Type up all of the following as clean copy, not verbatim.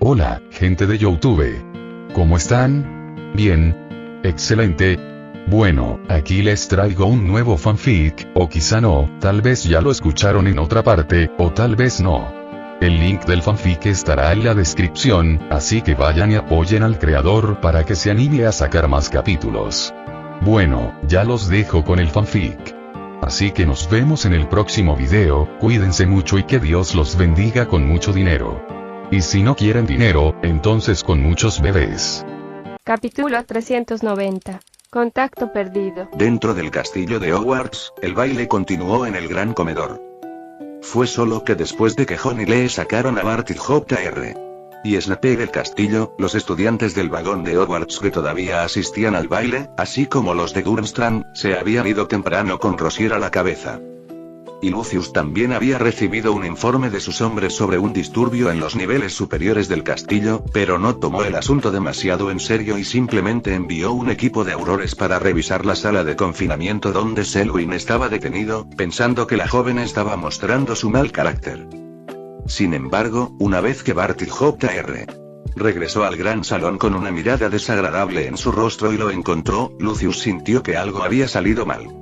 Hola, gente de YouTube. ¿Cómo están? Bien. Excelente. Bueno, aquí les traigo un nuevo fanfic, o quizá no, tal vez ya lo escucharon en otra parte, o tal vez no. El link del fanfic estará en la descripción, así que vayan y apoyen al creador para que se anime a sacar más capítulos. Bueno, ya los dejo con el fanfic. Así que nos vemos en el próximo video, cuídense mucho y que Dios los bendiga con mucho dinero. Y si no quieren dinero, entonces con muchos bebés. Capítulo 390. Contacto perdido. Dentro del castillo de Hogwarts, el baile continuó en el gran comedor. Fue solo que después de que Ron y Lee sacaron a Barty Jr. y Snape del castillo, los estudiantes del vagón de Hogwarts que todavía asistían al baile, así como los de Durmstrang, se habían ido temprano con Rosier a la cabeza. Y Lucius también había recibido un informe de sus hombres sobre un disturbio en los niveles superiores del castillo, pero no tomó el asunto demasiado en serio y simplemente envió un equipo de aurores para revisar la sala de confinamiento donde Selwyn estaba detenido, pensando que la joven estaba mostrando su mal carácter. Sin embargo, una vez que Barty Jr. regresó al gran salón con una mirada desagradable en su rostro y lo encontró, Lucius sintió que algo había salido mal.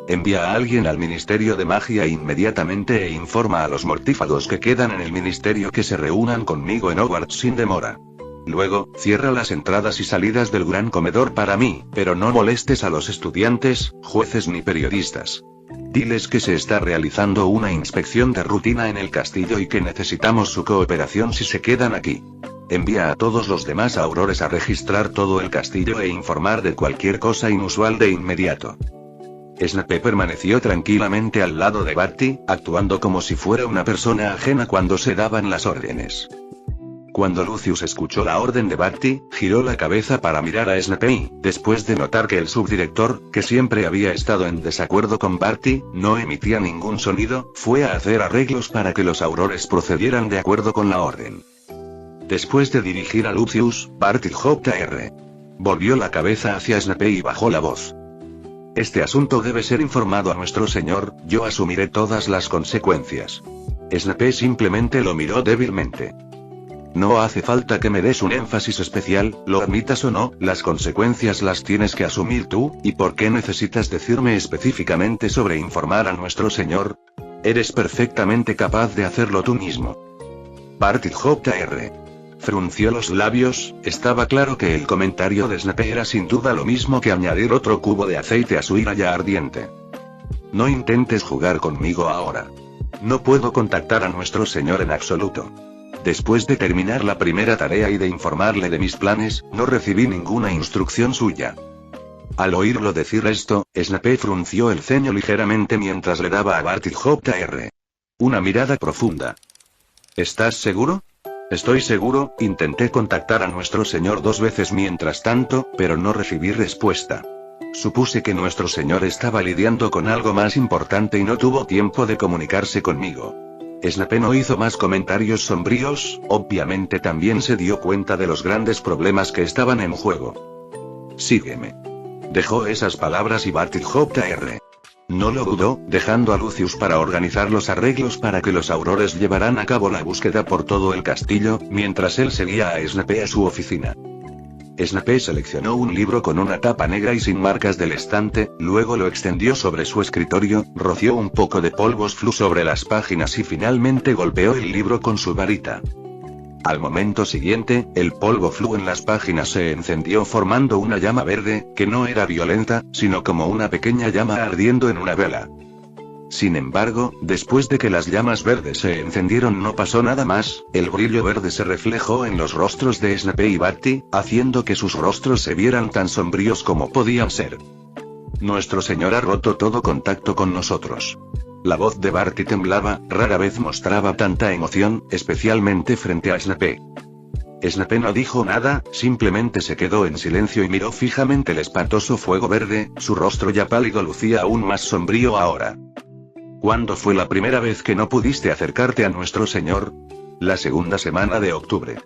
Envía a alguien al Ministerio de Magia inmediatamente e informa a los mortífagos que quedan en el ministerio que se reúnan conmigo en Hogwarts sin demora. Luego, cierra las entradas y salidas del gran comedor para mí, pero no molestes a los estudiantes, jueces ni periodistas. Diles que se está realizando una inspección de rutina en el castillo y que necesitamos su cooperación si se quedan aquí. Envía a todos los demás aurores a registrar todo el castillo e informar de cualquier cosa inusual de inmediato. Snape permaneció tranquilamente al lado de Barty, actuando como si fuera una persona ajena cuando se daban las órdenes. Cuando Lucius escuchó la orden de Barty, giró la cabeza para mirar a Snape y, después de notar que el subdirector, que siempre había estado en desacuerdo con Barty, no emitía ningún sonido, fue a hacer arreglos para que los aurores procedieran de acuerdo con la orden. Después de dirigir a Lucius, Barty Jr. volvió la cabeza hacia Snape y bajó la voz. Este asunto debe ser informado a nuestro señor, yo asumiré todas las consecuencias. Snape simplemente lo miró débilmente. No hace falta que me des un énfasis especial, lo admitas o no, las consecuencias las tienes que asumir tú, ¿y por qué necesitas decirme específicamente sobre informar a nuestro señor? Eres perfectamente capaz de hacerlo tú mismo. Barty Jr. frunció los labios, estaba claro que el comentario de Snape era sin duda lo mismo que añadir otro cubo de aceite a su ira ya ardiente. No intentes jugar conmigo ahora. No puedo contactar a nuestro señor en absoluto. Después de terminar la primera tarea y de informarle de mis planes, no recibí ninguna instrucción suya. Al oírlo decir esto, Snape frunció el ceño ligeramente mientras le daba a Barty Jr. una mirada profunda. ¿Estás seguro? Estoy seguro, intenté contactar a nuestro señor 2 veces mientras tanto, pero no recibí respuesta. Supuse que nuestro señor estaba lidiando con algo más importante y no tuvo tiempo de comunicarse conmigo. Snape no hizo más comentarios sombríos, obviamente también se dio cuenta de los grandes problemas que estaban en juego. Sígueme. Dejó esas palabras y Barty Jr. no lo dudó, dejando a Lucius para organizar los arreglos para que los aurores llevaran a cabo la búsqueda por todo el castillo, mientras él seguía a Snape a su oficina. Snape seleccionó un libro con una tapa negra y sin marcas del estante, luego lo extendió sobre su escritorio, roció un poco de polvos flu sobre las páginas y finalmente golpeó el libro con su varita. Al momento siguiente, el polvo flu en las páginas se encendió formando una llama verde, que no era violenta, sino como una pequeña llama ardiendo en una vela. Sin embargo, después de que las llamas verdes se encendieron no pasó nada más, el brillo verde se reflejó en los rostros de Snape y Barty, haciendo que sus rostros se vieran tan sombríos como podían ser. Nuestro señor ha roto todo contacto con nosotros. La voz de Barty temblaba, rara vez mostraba tanta emoción, especialmente frente a Snape. Snape no dijo nada, simplemente se quedó en silencio y miró fijamente el espantoso fuego verde, su rostro ya pálido lucía aún más sombrío ahora. ¿Cuándo fue la primera vez que no pudiste acercarte a nuestro señor? La segunda semana de octubre.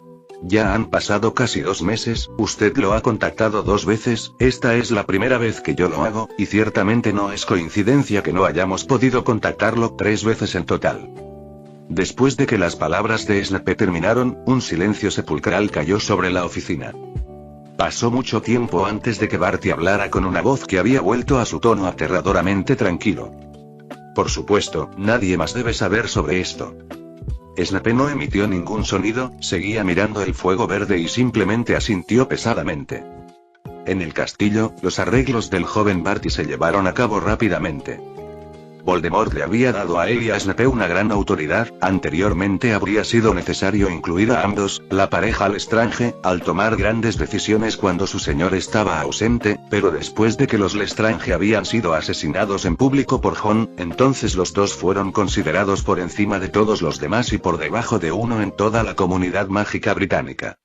Ya han pasado casi 2 meses, usted lo ha contactado 2 veces, esta es la primera vez que yo lo hago, y ciertamente no es coincidencia que no hayamos podido contactarlo 3 veces en total. Después de que las palabras de Snape terminaron, un silencio sepulcral cayó sobre la oficina. Pasó mucho tiempo antes de que Barty hablara con una voz que había vuelto a su tono aterradoramente tranquilo. Por supuesto, nadie más debe saber sobre esto. Snape no emitió ningún sonido, seguía mirando el fuego verde y simplemente asintió pesadamente. En el castillo, los arreglos del joven Barty se llevaron a cabo rápidamente. Voldemort le había dado a él y a Snape una gran autoridad. Anteriormente habría sido necesario incluir a ambos, la pareja Lestrange, al tomar grandes decisiones cuando su señor estaba ausente, pero después de que los Lestrange habían sido asesinados en público por Jon, entonces los dos fueron considerados por encima de todos los demás y por debajo de uno en toda la comunidad mágica británica.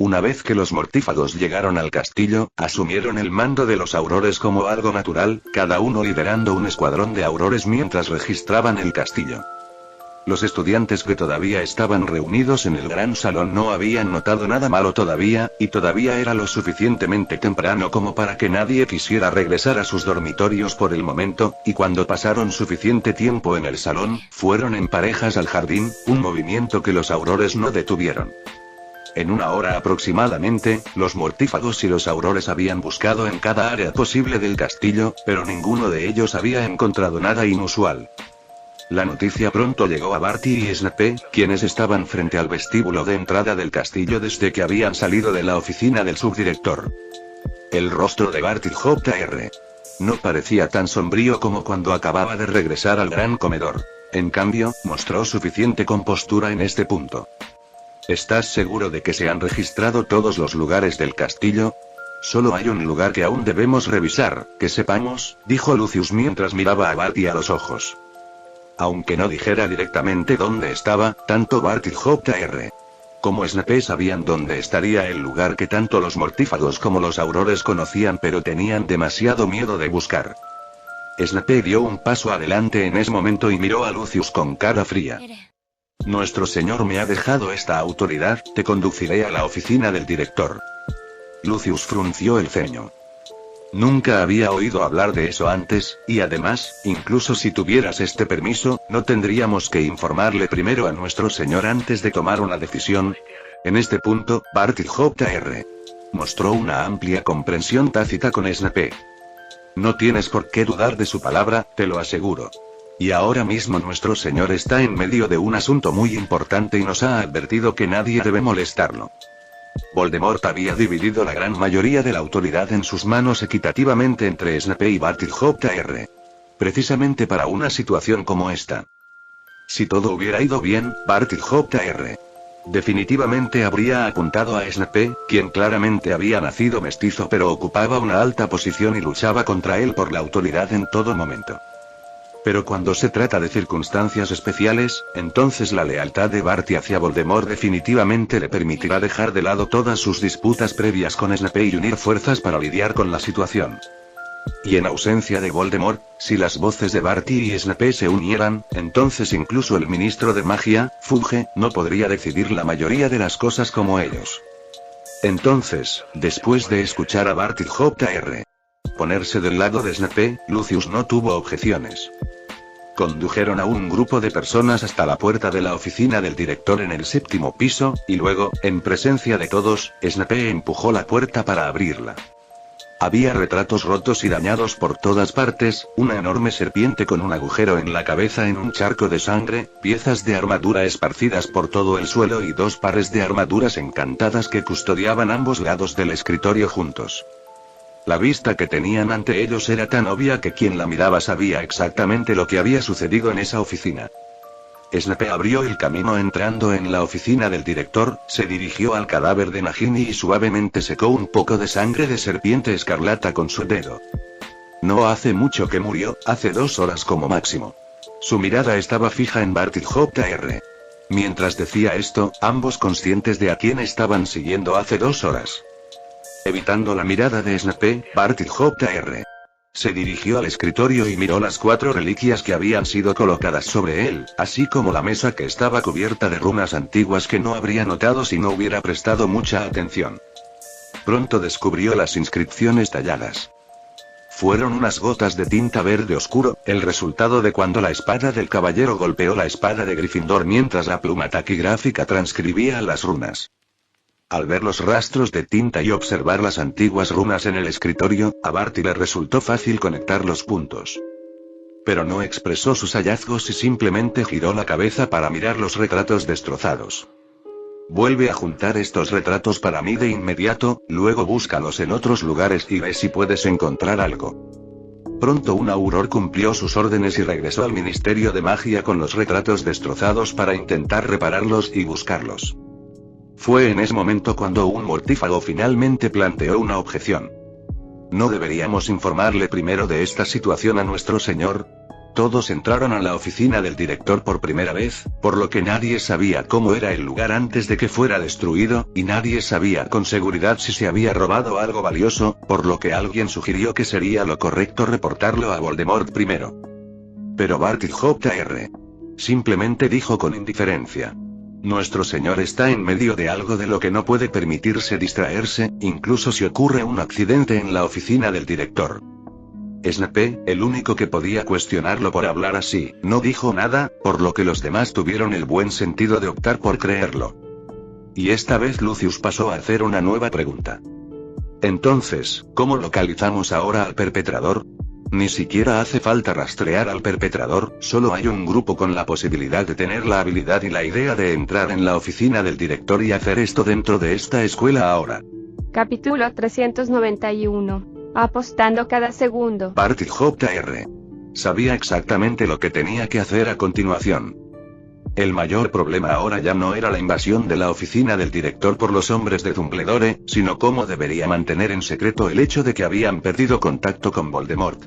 Una vez que los mortífagos llegaron al castillo, asumieron el mando de los aurores como algo natural, cada uno liderando un escuadrón de aurores mientras registraban el castillo. Los estudiantes que todavía estaban reunidos en el gran salón no habían notado nada malo todavía, y todavía era lo suficientemente temprano como para que nadie quisiera regresar a sus dormitorios por el momento, y cuando pasaron suficiente tiempo en el salón, fueron en parejas al jardín, un movimiento que los aurores no detuvieron. En una hora aproximadamente, los mortífagos y los aurores habían buscado en cada área posible del castillo, pero ninguno de ellos había encontrado nada inusual. La noticia pronto llegó a Barty y Snape, quienes estaban frente al vestíbulo de entrada del castillo desde que habían salido de la oficina del subdirector. El rostro de Barty Jr. no parecía tan sombrío como cuando acababa de regresar al gran comedor. En cambio, mostró suficiente compostura en este punto. ¿Estás seguro de que se han registrado todos los lugares del castillo? Solo hay un lugar que aún debemos revisar, que sepamos, dijo Lucius mientras miraba a Barty a los ojos. Aunque no dijera directamente dónde estaba, tanto Barty Jr. como Snape sabían dónde estaría el lugar que tanto los mortífagos como los aurores conocían pero tenían demasiado miedo de buscar. Snape dio un paso adelante en ese momento y miró a Lucius con cara fría. Nuestro señor me ha dejado esta autoridad, te conduciré a la oficina del director. Lucius frunció el ceño. Nunca había oído hablar de eso antes, y además, incluso si tuvieras este permiso, no tendríamos que informarle primero a nuestro señor antes de tomar una decisión. En este punto, Barty Jr. mostró una amplia comprensión tácita con Snape. No tienes por qué dudar de su palabra, te lo aseguro. Y ahora mismo nuestro señor está en medio de un asunto muy importante y nos ha advertido que nadie debe molestarlo. Voldemort había dividido la gran mayoría de la autoridad en sus manos equitativamente entre Snape y Barty Jr. Precisamente para una situación como esta. Si todo hubiera ido bien, Barty Jr. definitivamente habría apuntado a Snape, quien claramente había nacido mestizo pero ocupaba una alta posición y luchaba contra él por la autoridad en todo momento. Pero cuando se trata de circunstancias especiales, entonces la lealtad de Barty hacia Voldemort definitivamente le permitirá dejar de lado todas sus disputas previas con Snape y unir fuerzas para lidiar con la situación. Y en ausencia de Voldemort, si las voces de Barty y Snape se unieran, entonces incluso el ministro de magia, Fudge, no podría decidir la mayoría de las cosas como ellos. Entonces, después de escuchar a Barty Jr. ponerse del lado de Snape, Lucius no tuvo objeciones. Condujeron a un grupo de personas hasta la puerta de la oficina del director en el 7º piso, y luego, en presencia de todos, Snape empujó la puerta para abrirla. Había retratos rotos y dañados por todas partes, una enorme serpiente con un agujero en la cabeza en un charco de sangre, piezas de armadura esparcidas por todo el suelo y 2 pares de armaduras encantadas que custodiaban ambos lados del escritorio juntos. La vista que tenían ante ellos era tan obvia que quien la miraba sabía exactamente lo que había sucedido en esa oficina. Snape abrió el camino entrando en la oficina del director, se dirigió al cadáver de Nagini y suavemente secó un poco de sangre de serpiente escarlata con su dedo. No hace mucho que murió, hace 2 horas como máximo. Su mirada estaba fija en Barty Jr. Mientras decía esto, ambos conscientes de a quién estaban siguiendo hace 2 horas. Evitando la mirada de Snape, Barty Jr. se dirigió al escritorio y miró las 4 reliquias que habían sido colocadas sobre él, así como la mesa que estaba cubierta de runas antiguas que no habría notado si no hubiera prestado mucha atención. Pronto descubrió las inscripciones talladas. Fueron unas gotas de tinta verde oscuro, el resultado de cuando la espada del caballero golpeó la espada de Gryffindor mientras la pluma taquigráfica transcribía las runas. Al ver los rastros de tinta y observar las antiguas runas en el escritorio, a Barty le resultó fácil conectar los puntos. Pero no expresó sus hallazgos y simplemente giró la cabeza para mirar los retratos destrozados. Vuelve a juntar estos retratos para mí de inmediato, luego búscalos en otros lugares y ve si puedes encontrar algo. Pronto un Auror cumplió sus órdenes y regresó al Ministerio de Magia con los retratos destrozados para intentar repararlos y buscarlos. Fue en ese momento cuando un mortífago finalmente planteó una objeción. ¿No deberíamos informarle primero de esta situación a nuestro señor? Todos entraron a la oficina del director por primera vez, por lo que nadie sabía cómo era el lugar antes de que fuera destruido, y nadie sabía con seguridad si se había robado algo valioso, por lo que alguien sugirió que sería lo correcto reportarlo a Voldemort primero. Pero Barty Jr. simplemente dijo con indiferencia: nuestro señor está en medio de algo de lo que no puede permitirse distraerse, incluso si ocurre un accidente en la oficina del director. Snape, el único que podía cuestionarlo por hablar así, no dijo nada, por lo que los demás tuvieron el buen sentido de optar por creerlo. Y esta vez Lucius pasó a hacer una nueva pregunta. Entonces, ¿cómo localizamos ahora al perpetrador? Ni siquiera hace falta rastrear al perpetrador, solo hay un grupo con la posibilidad de tener la habilidad y la idea de entrar en la oficina del director y hacer esto dentro de esta escuela ahora. Capítulo 391. Apostando cada segundo. Barty Jr. sabía exactamente lo que tenía que hacer a continuación. El mayor problema ahora ya no era la invasión de la oficina del director por los hombres de Dumbledore, sino cómo debería mantener en secreto el hecho de que habían perdido contacto con Voldemort.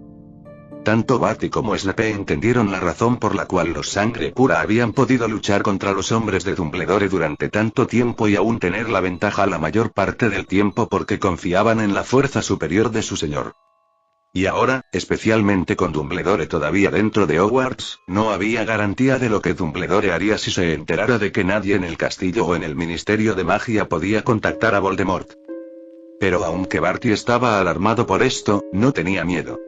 Tanto Barty como Snape entendieron la razón por la cual los Sangre Pura habían podido luchar contra los hombres de Dumbledore durante tanto tiempo y aún tener la ventaja la mayor parte del tiempo porque confiaban en la fuerza superior de su señor. Y ahora, especialmente con Dumbledore todavía dentro de Hogwarts, no había garantía de lo que Dumbledore haría si se enterara de que nadie en el castillo o en el Ministerio de Magia podía contactar a Voldemort. Pero aunque Barty estaba alarmado por esto, no tenía miedo.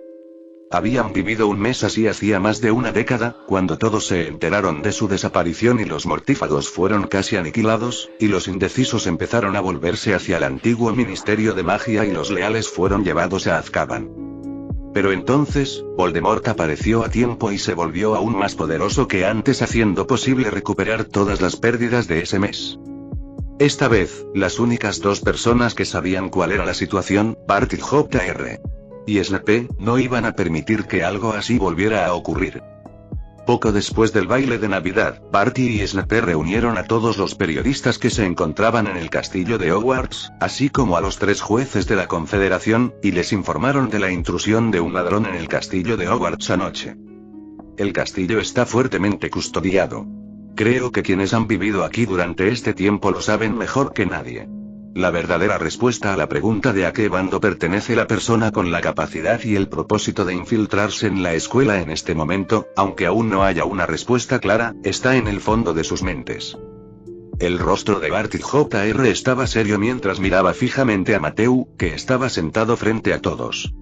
Habían vivido un mes así hacía más de una década, cuando todos se enteraron de su desaparición y los mortífagos fueron casi aniquilados, y los indecisos empezaron a volverse hacia el antiguo Ministerio de Magia y los leales fueron llevados a Azkaban. Pero entonces, Voldemort apareció a tiempo y se volvió aún más poderoso que antes, haciendo posible recuperar todas las pérdidas de ese mes. Esta vez, las únicas dos personas que sabían cuál era la situación, Barty Jr. y Snape, no iban a permitir que algo así volviera a ocurrir. Poco después del baile de Navidad, Barty y Snape reunieron a todos los periodistas que se encontraban en el castillo de Hogwarts, así como a los 3 jueces de la Confederación, y les informaron de la intrusión de un ladrón en el castillo de Hogwarts anoche. El castillo está fuertemente custodiado. Creo que quienes han vivido aquí durante este tiempo lo saben mejor que nadie. La verdadera respuesta a la pregunta de a qué bando pertenece la persona con la capacidad y el propósito de infiltrarse en la escuela en este momento, aunque aún no haya una respuesta clara, está en el fondo de sus mentes. El rostro de Barty Jr. estaba serio mientras miraba fijamente a Mateu, que estaba sentado frente a todos.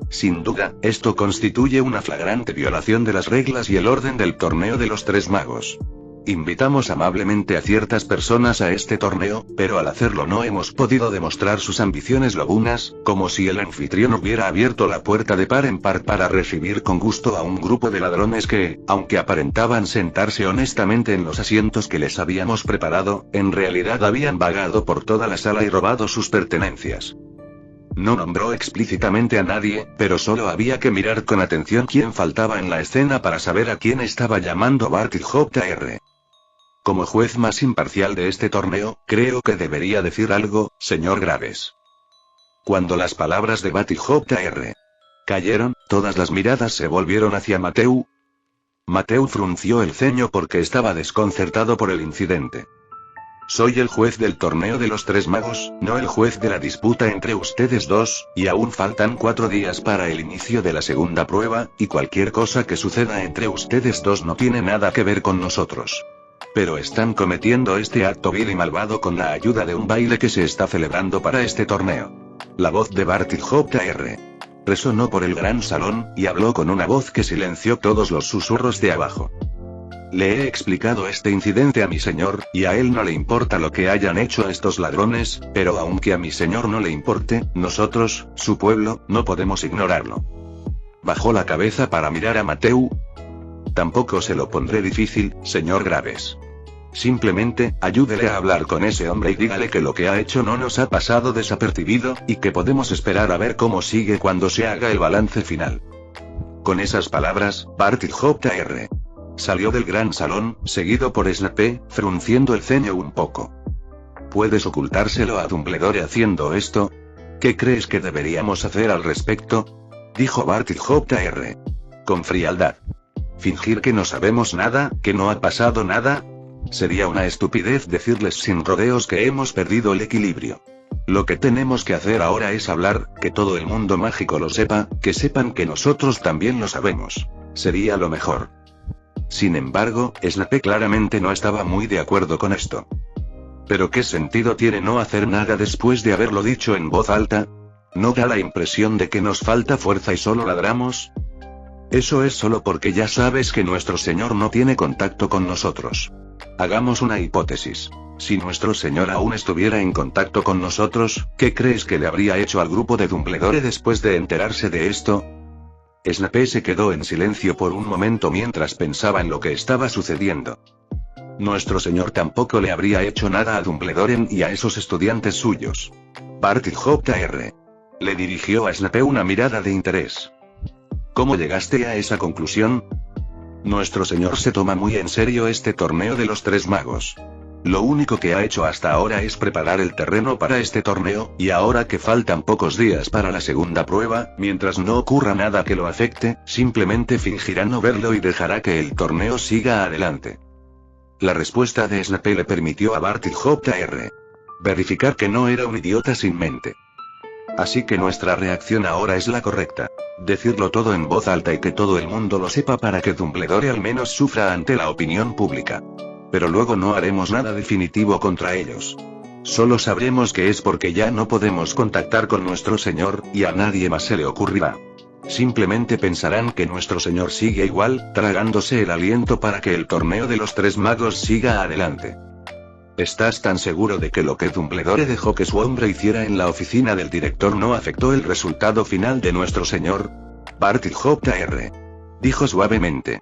Sin duda, esto constituye una flagrante violación de las reglas y el orden del torneo de los 3 magos. Invitamos amablemente a ciertas personas a este torneo, pero al hacerlo no hemos podido demostrar sus ambiciones lobunas, como si el anfitrión hubiera abierto la puerta de par en par para recibir con gusto a un grupo de ladrones que, aunque aparentaban sentarse honestamente en los asientos que les habíamos preparado, en realidad habían vagado por toda la sala y robado sus pertenencias. No nombró explícitamente a nadie, pero solo había que mirar con atención quién faltaba en la escena para saber a quién estaba llamando Barty Jr. Como juez más imparcial de este torneo, creo que debería decir algo, señor Graves. Cuando las palabras de Barty Jr. cayeron, todas las miradas se volvieron hacia Mateu. Mateu frunció el ceño porque estaba desconcertado por el incidente. Soy el juez del torneo de los 3 magos, no el juez de la disputa entre ustedes dos, y aún faltan 4 días para el inicio de la segunda prueba, y cualquier cosa que suceda entre ustedes dos no tiene nada que ver con nosotros. Pero están cometiendo este acto vil y malvado con la ayuda de un baile que se está celebrando para este torneo. La voz de Barty Jr. Resonó por el gran salón, y habló con una voz que silenció todos los susurros de abajo. Le he explicado este incidente a mi señor, y a él no le importa lo que hayan hecho estos ladrones, pero aunque a mi señor no le importe, nosotros, su pueblo, no podemos ignorarlo. Bajó la cabeza para mirar a Mateu. Tampoco se lo pondré difícil, señor Graves. Simplemente, ayúdele a hablar con ese hombre y dígale que lo que ha hecho no nos ha pasado desapercibido, y que podemos esperar a ver cómo sigue cuando se haga el balance final. Con esas palabras, Barty Jr. salió del gran salón, seguido por Snape, frunciendo el ceño un poco. ¿Puedes ocultárselo a Dumbledore haciendo esto? ¿Qué crees que deberíamos hacer al respecto? Dijo Barty Jr. con frialdad. ¿Fingir que no sabemos nada, que no ha pasado nada? Sería una estupidez decirles sin rodeos que hemos perdido el equilibrio. Lo que tenemos que hacer ahora es hablar, que todo el mundo mágico lo sepa, que sepan que nosotros también lo sabemos. Sería lo mejor. Sin embargo, Snape claramente no estaba muy de acuerdo con esto. ¿Pero qué sentido tiene no hacer nada después de haberlo dicho en voz alta? ¿No da la impresión de que nos falta fuerza y solo ladramos? Eso es solo porque ya sabes que nuestro señor no tiene contacto con nosotros. Hagamos una hipótesis. Si nuestro señor aún estuviera en contacto con nosotros, ¿qué crees que le habría hecho al grupo de Dumbledore después de enterarse de esto? Snape se quedó en silencio por un momento mientras pensaba en lo que estaba sucediendo. Nuestro señor tampoco le habría hecho nada a Dumbledore y a esos estudiantes suyos. Barty Jr. le dirigió a Snape una mirada de interés. ¿Cómo llegaste a esa conclusión? Nuestro señor se toma muy en serio este torneo de los tres magos. Lo único que ha hecho hasta ahora es preparar el terreno para este torneo, y ahora que faltan pocos días para la segunda prueba, mientras no ocurra nada que lo afecte, simplemente fingirá no verlo y dejará que el torneo siga adelante. La respuesta de Snape le permitió a Barty Jr. verificar que no era un idiota sin mente. Así que nuestra reacción ahora es la correcta. Decirlo todo en voz alta y que todo el mundo lo sepa para que Dumbledore al menos sufra ante la opinión pública. Pero luego no haremos nada definitivo contra ellos. Solo sabremos que es porque ya no podemos contactar con nuestro señor, y a nadie más se le ocurrirá. Simplemente pensarán que nuestro señor sigue igual, tragándose el aliento para que el torneo de los tres magos siga adelante. ¿Estás tan seguro de que lo que Dumbledore dejó que su hombre hiciera en la oficina del director no afectó el resultado final de nuestro señor? Barty Jr. dijo suavemente.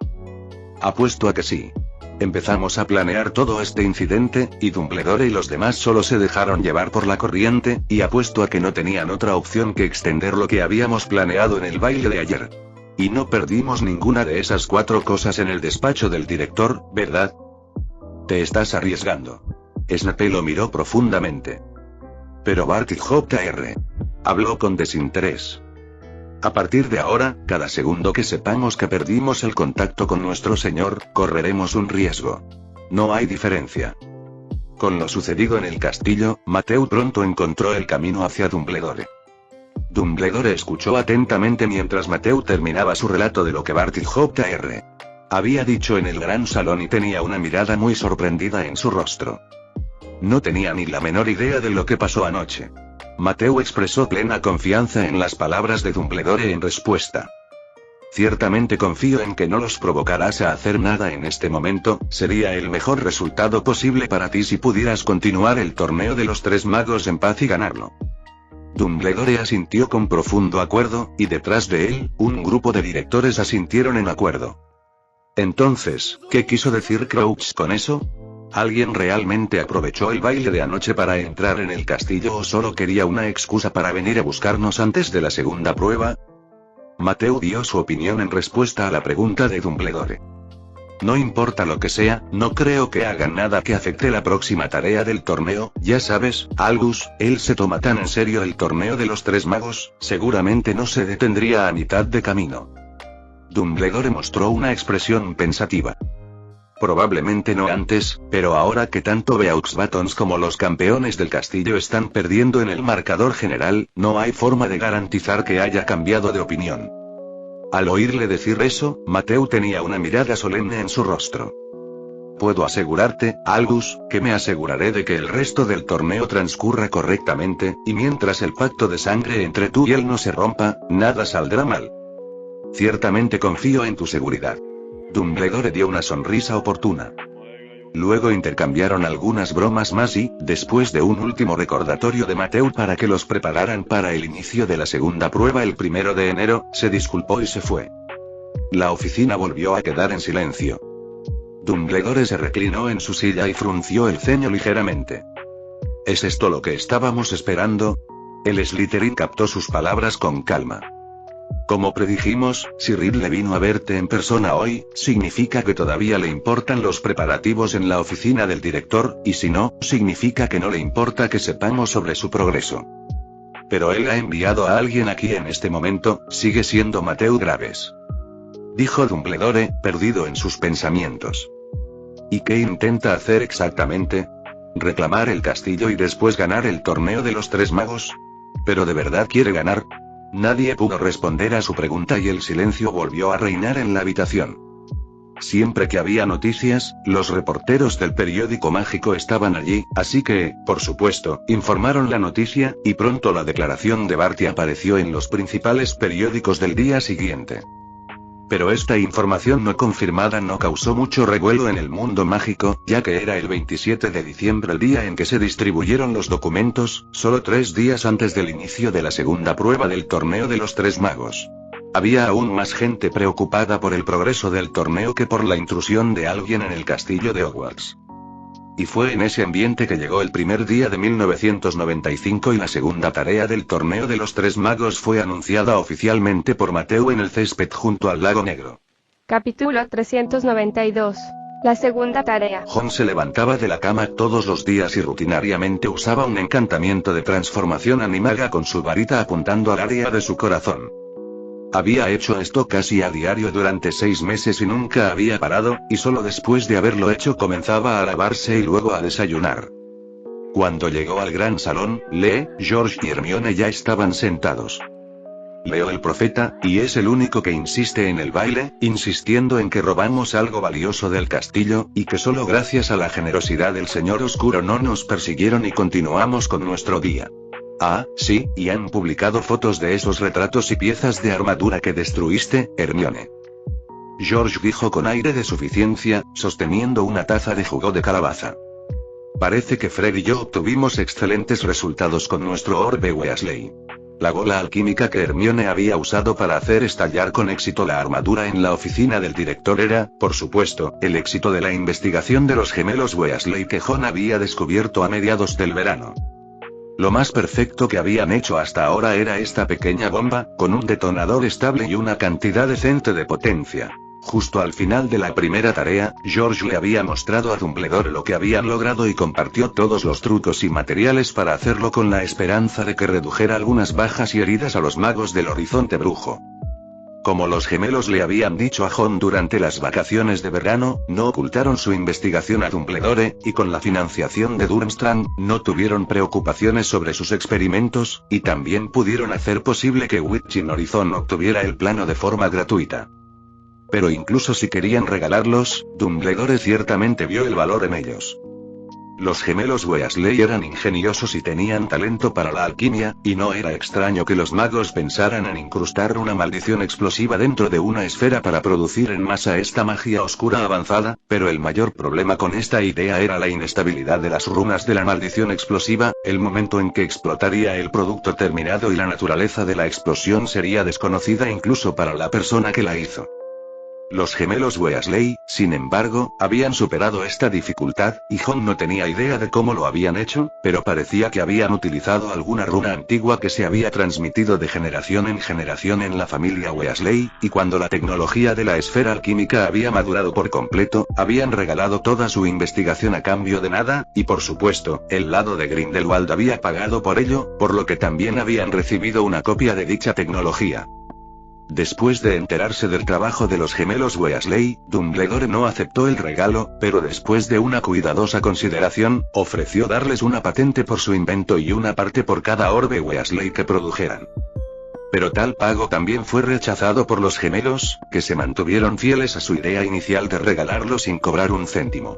Apuesto a que sí. Empezamos a planear todo este incidente, y Dumbledore y los demás solo se dejaron llevar por la corriente, y apuesto a que no tenían otra opción que extender lo que habíamos planeado en el baile de ayer. Y no perdimos ninguna de esas 4 cosas en el despacho del director, ¿verdad? Te estás arriesgando. Snape lo miró profundamente. Pero Barty Jr. habló con desinterés. A partir de ahora, cada segundo que sepamos que perdimos el contacto con nuestro señor, correremos un riesgo. No hay diferencia. Con lo sucedido en el castillo, Mateu pronto encontró el camino hacia Dumbledore. Dumbledore escuchó atentamente mientras Mateu terminaba su relato de lo que Barty Jr. había dicho en el gran salón y tenía una mirada muy sorprendida en su rostro. No tenía ni la menor idea de lo que pasó anoche. Mateu expresó plena confianza en las palabras de Dumbledore en respuesta. Ciertamente confío en que no los provocarás a hacer nada en este momento, sería el mejor resultado posible para ti si pudieras continuar el torneo de los tres magos en paz y ganarlo. Dumbledore asintió con profundo acuerdo, y detrás de él, un grupo de directores asintieron en acuerdo. Entonces, ¿qué quiso decir Crouch con eso? ¿Alguien realmente aprovechó el baile de anoche para entrar en el castillo o solo quería una excusa para venir a buscarnos antes de la segunda prueba? Mateu dio su opinión en respuesta a la pregunta de Dumbledore. No importa lo que sea, no creo que hagan nada que afecte la próxima tarea del torneo, ya sabes, Albus, él se toma tan en serio el torneo de los tres magos, seguramente no se detendría a mitad de camino. Dumbledore mostró una expresión pensativa. Probablemente no antes, pero ahora que tanto Beauxbatons como los campeones del castillo están perdiendo en el marcador general, no hay forma de garantizar que haya cambiado de opinión. Al oírle decir eso, Mateu tenía una mirada solemne en su rostro. Puedo asegurarte, Albus, que me aseguraré de que el resto del torneo transcurra correctamente, y mientras el pacto de sangre entre tú y él no se rompa, nada saldrá mal. Ciertamente confío en tu seguridad. Dumbledore dio una sonrisa oportuna. Luego intercambiaron algunas bromas más y, después de un último recordatorio de Mateu para que los prepararan para el inicio de la segunda prueba el 1 de enero, se disculpó y se fue. La oficina volvió a quedar en silencio. Dumbledore se reclinó en su silla y frunció el ceño ligeramente. ¿Es esto lo que estábamos esperando? El Slytherin captó sus palabras con calma. Como predijimos, si Ridley vino a verte en persona hoy, significa que todavía le importan los preparativos en la oficina del director, y si no, significa que no le importa que sepamos sobre su progreso. Pero él ha enviado a alguien aquí en este momento, sigue siendo Mateu Graves. Dijo Dumbledore, perdido en sus pensamientos. ¿Y qué intenta hacer exactamente? ¿Reclamar el castillo y después ganar el torneo de los tres magos? ¿Pero de verdad quiere ganar? Nadie pudo responder a su pregunta y el silencio volvió a reinar en la habitación. Siempre que había noticias, los reporteros del periódico mágico estaban allí, así que, por supuesto, informaron la noticia, y pronto la declaración de Barty apareció en los principales periódicos del día siguiente. Pero esta información no confirmada no causó mucho revuelo en el mundo mágico, ya que era el 27 de diciembre el día en que se distribuyeron los documentos, solo 3 días antes del inicio de la segunda prueba del torneo de los tres magos. Había aún más gente preocupada por el progreso del torneo que por la intrusión de alguien en el castillo de Hogwarts. Y fue en ese ambiente que llegó el primer día de 1995 y la segunda tarea del torneo de los tres magos fue anunciada oficialmente por Mateu en el césped junto al lago Negro. Capítulo 392. La segunda tarea. Jon se levantaba de la cama todos los días y rutinariamente usaba un encantamiento de transformación animaga con su varita apuntando al área de su corazón. Había hecho esto casi a diario durante 6 meses y nunca había parado, y solo después de haberlo hecho comenzaba a lavarse y luego a desayunar. Cuando llegó al gran salón, Lee, George y Hermione ya estaban sentados. Leo el profeta, y es el único que insiste en el baile, insistiendo en que robamos algo valioso del castillo, y que solo gracias a la generosidad del Señor Oscuro no nos persiguieron y continuamos con nuestro día. Ah, sí, y han publicado fotos de esos retratos y piezas de armadura que destruiste, Hermione. George dijo con aire de suficiencia, sosteniendo una taza de jugo de calabaza. Parece que Fred y yo obtuvimos excelentes resultados con nuestro orbe Weasley. La bola alquímica que Hermione había usado para hacer estallar con éxito la armadura en la oficina del director era, por supuesto, el éxito de la investigación de los gemelos Weasley que Jon había descubierto a mediados del verano. Lo más perfecto que habían hecho hasta ahora era esta pequeña bomba, con un detonador estable y una cantidad decente de potencia. Justo al final de la primera tarea, George le había mostrado a Dumbledore lo que habían logrado y compartió todos los trucos y materiales para hacerlo con la esperanza de que redujera algunas bajas y heridas a los magos del horizonte brujo. Como los gemelos le habían dicho a Jon durante las vacaciones de verano, no ocultaron su investigación a Dumbledore, y con la financiación de Durmstrang, no tuvieron preocupaciones sobre sus experimentos, y también pudieron hacer posible que Witching Horizon obtuviera el plano de forma gratuita. Pero incluso si querían regalarlos, Dumbledore ciertamente vio el valor en ellos. Los gemelos Weasley eran ingeniosos y tenían talento para la alquimia, y no era extraño que los magos pensaran en incrustar una maldición explosiva dentro de una esfera para producir en masa esta magia oscura avanzada, pero el mayor problema con esta idea era la inestabilidad de las runas de la maldición explosiva, el momento en que explotaría el producto terminado y la naturaleza de la explosión sería desconocida incluso para la persona que la hizo. Los gemelos Weasley, sin embargo, habían superado esta dificultad, y Jon no tenía idea de cómo lo habían hecho, pero parecía que habían utilizado alguna runa antigua que se había transmitido de generación en generación en la familia Weasley, y cuando la tecnología de la esfera alquímica había madurado por completo, habían regalado toda su investigación a cambio de nada, y por supuesto, el lado de Grindelwald había pagado por ello, por lo que también habían recibido una copia de dicha tecnología. Después de enterarse del trabajo de los gemelos Weasley, Dumbledore no aceptó el regalo, pero después de una cuidadosa consideración, ofreció darles una patente por su invento y una parte por cada orbe Weasley que produjeran. Pero tal pago también fue rechazado por los gemelos, que se mantuvieron fieles a su idea inicial de regalarlo sin cobrar un céntimo.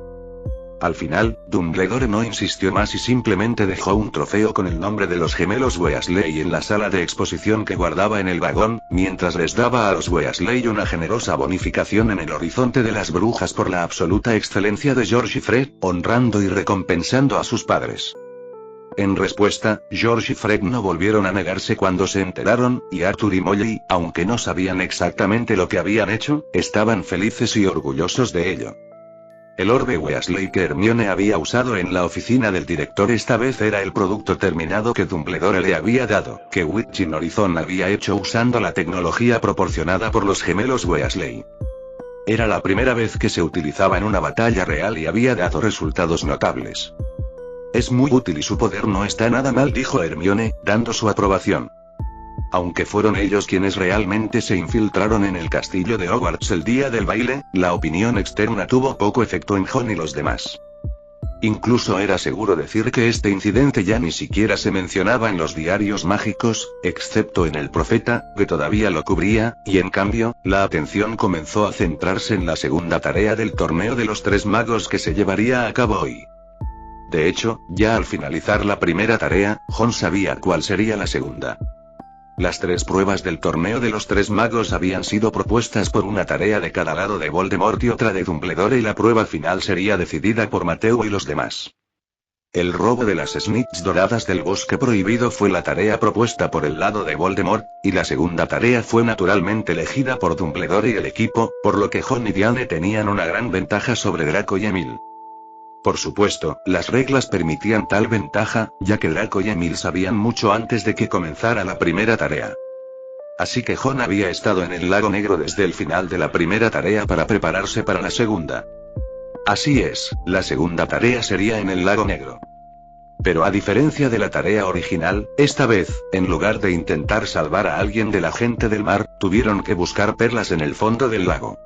Al final, Dumbledore no insistió más y simplemente dejó un trofeo con el nombre de los gemelos Weasley en la sala de exposición que guardaba en el vagón, mientras les daba a los Weasley una generosa bonificación en el horizonte de las brujas por la absoluta excelencia de George y Fred, honrando y recompensando a sus padres. En respuesta, George y Fred no volvieron a negarse cuando se enteraron, y Arthur y Molly, aunque no sabían exactamente lo que habían hecho, estaban felices y orgullosos de ello. El orbe Weasley que Hermione había usado en la oficina del director esta vez era el producto terminado que Dumbledore le había dado, que Witching Horizon había hecho usando la tecnología proporcionada por los gemelos Weasley. Era la primera vez que se utilizaba en una batalla real y había dado resultados notables. Es muy útil y su poder no está nada mal, dijo Hermione, dando su aprobación. Aunque fueron ellos quienes realmente se infiltraron en el castillo de Hogwarts el día del baile, la opinión externa tuvo poco efecto en Ron y los demás. Incluso era seguro decir que este incidente ya ni siquiera se mencionaba en los diarios mágicos, excepto en el Profeta, que todavía lo cubría, y en cambio, la atención comenzó a centrarse en la segunda tarea del torneo de los tres magos que se llevaría a cabo hoy. De hecho, ya al finalizar la primera tarea, Ron sabía cuál sería la segunda. Las tres pruebas del torneo de los tres magos habían sido propuestas por una tarea de cada lado de Voldemort y otra de Dumbledore, y la prueba final sería decidida por Mateo y los demás. El robo de las Snitch doradas del bosque prohibido fue la tarea propuesta por el lado de Voldemort, y la segunda tarea fue naturalmente elegida por Dumbledore y el equipo, por lo que Ron y Diane tenían una gran ventaja sobre Draco y Emil. Por supuesto, las reglas permitían tal ventaja, ya que Draco y Emil sabían mucho antes de que comenzara la primera tarea. Así que Ron había estado en el Lago Negro desde el final de la primera tarea para prepararse para la segunda. Así es, la segunda tarea sería en el Lago Negro. Pero a diferencia de la tarea original, esta vez, en lugar de intentar salvar a alguien de la gente del mar, tuvieron que buscar perlas en el fondo del lago.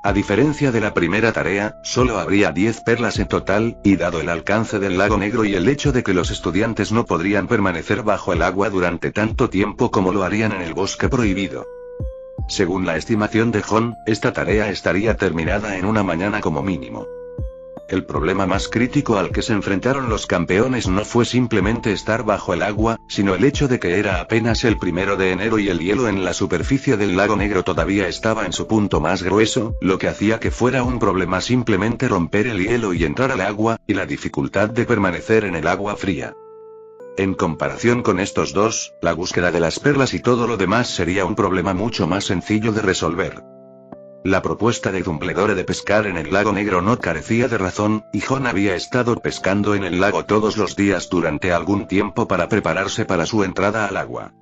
A diferencia de la primera tarea, solo habría 10 perlas en total, y dado el alcance del Lago Negro y el hecho de que los estudiantes no podrían permanecer bajo el agua durante tanto tiempo como lo harían en el bosque prohibido. Según la estimación de Ron, esta tarea estaría terminada en una mañana como mínimo. El problema más crítico al que se enfrentaron los campeones no fue simplemente estar bajo el agua, sino el hecho de que era apenas el 1 de enero y el hielo en la superficie del Lago Negro todavía estaba en su punto más grueso, lo que hacía que fuera un problema simplemente romper el hielo y entrar al agua, y la dificultad de permanecer en el agua fría. En comparación con estos dos, la búsqueda de las perlas y todo lo demás sería un problema mucho más sencillo de resolver. La propuesta de Dumbledore de pescar en el Lago Negro no carecía de razón, y Ron había estado pescando en el lago todos los días durante algún tiempo para prepararse para su entrada al agua.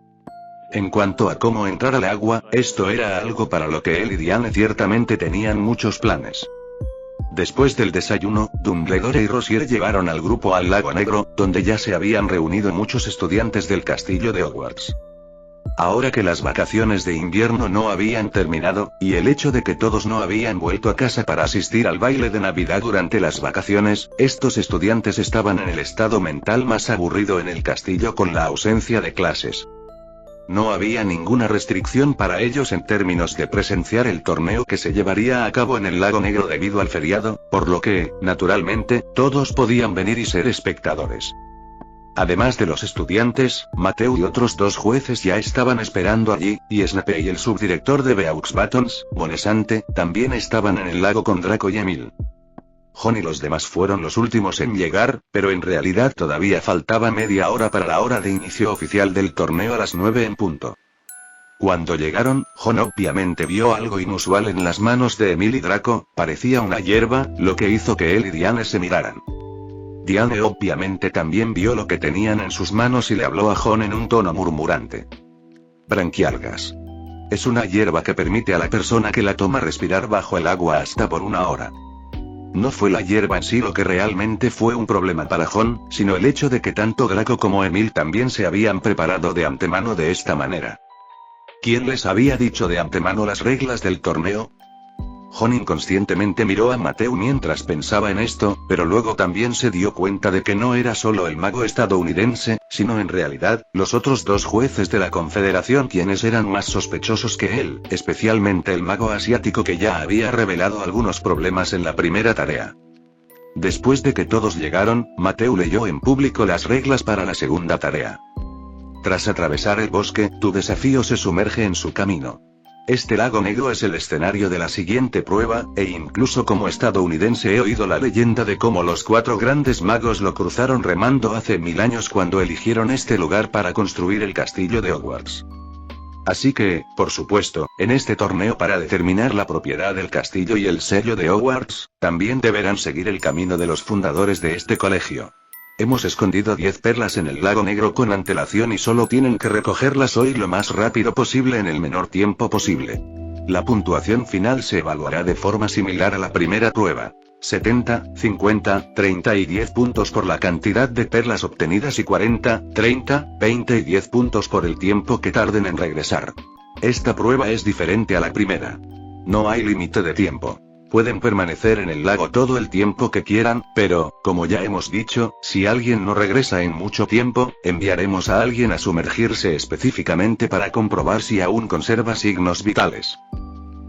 En cuanto a cómo entrar al agua, esto era algo para lo que él y Diane ciertamente tenían muchos planes. Después del desayuno, Dumbledore y Rosier llevaron al grupo al Lago Negro, donde ya se habían reunido muchos estudiantes del castillo de Hogwarts. Ahora que las vacaciones de invierno no habían terminado, y el hecho de que todos no habían vuelto a casa para asistir al baile de Navidad durante las vacaciones, estos estudiantes estaban en el estado mental más aburrido en el castillo con la ausencia de clases. No había ninguna restricción para ellos en términos de presenciar el torneo que se llevaría a cabo en el Lago Negro debido al feriado, por lo que, naturalmente, todos podían venir y ser espectadores. Además de los estudiantes, Mateo y otros 2 jueces ya estaban esperando allí, y Snape y el subdirector de Beaux Batons, Bonesante, también estaban en el lago con Draco y Emil. Ron y los demás fueron los últimos en llegar, pero en realidad todavía faltaba media hora para la hora de inicio oficial del torneo a las 9 en punto. Cuando llegaron, Ron obviamente vio algo inusual en las manos de Emil y Draco, parecía una hierba, lo que hizo que él y Diane se miraran. Diane obviamente también vio lo que tenían en sus manos y le habló a Ron en un tono murmurante. Branquialgas. Es una hierba que permite a la persona que la toma respirar bajo el agua hasta por 1 hora. No fue la hierba en sí lo que realmente fue un problema para Ron, sino el hecho de que tanto Draco como Emil también se habían preparado de antemano de esta manera. ¿Quién les había dicho de antemano las reglas del torneo? Ron inconscientemente miró a Mateo mientras pensaba en esto, pero luego también se dio cuenta de que no era solo el mago estadounidense, sino en realidad, los otros 2 jueces de la Confederación quienes eran más sospechosos que él, especialmente el mago asiático que ya había revelado algunos problemas en la primera tarea. Después de que todos llegaron, Mateo leyó en público las reglas para la segunda tarea. Tras atravesar el bosque, tu desafío se sumerge en su camino. Este lago negro es el escenario de la siguiente prueba, e incluso como estadounidense he oído la leyenda de cómo los 4 grandes magos lo cruzaron remando hace 1000 años cuando eligieron este lugar para construir el castillo de Hogwarts. Así que, por supuesto, en este torneo para determinar la propiedad del castillo y el sello de Hogwarts, también deberán seguir el camino de los fundadores de este colegio. Hemos escondido 10 perlas en el lago negro con antelación y solo tienen que recogerlas hoy lo más rápido posible en el menor tiempo posible. La puntuación final se evaluará de forma similar a la primera prueba. 70, 50, 30 y 10 puntos por la cantidad de perlas obtenidas y 40, 30, 20 y 10 puntos por el tiempo que tarden en regresar. Esta prueba es diferente a la primera. No hay límite de tiempo. Pueden permanecer en el lago todo el tiempo que quieran, pero, como ya hemos dicho, si alguien no regresa en mucho tiempo, enviaremos a alguien a sumergirse específicamente para comprobar si aún conserva signos vitales.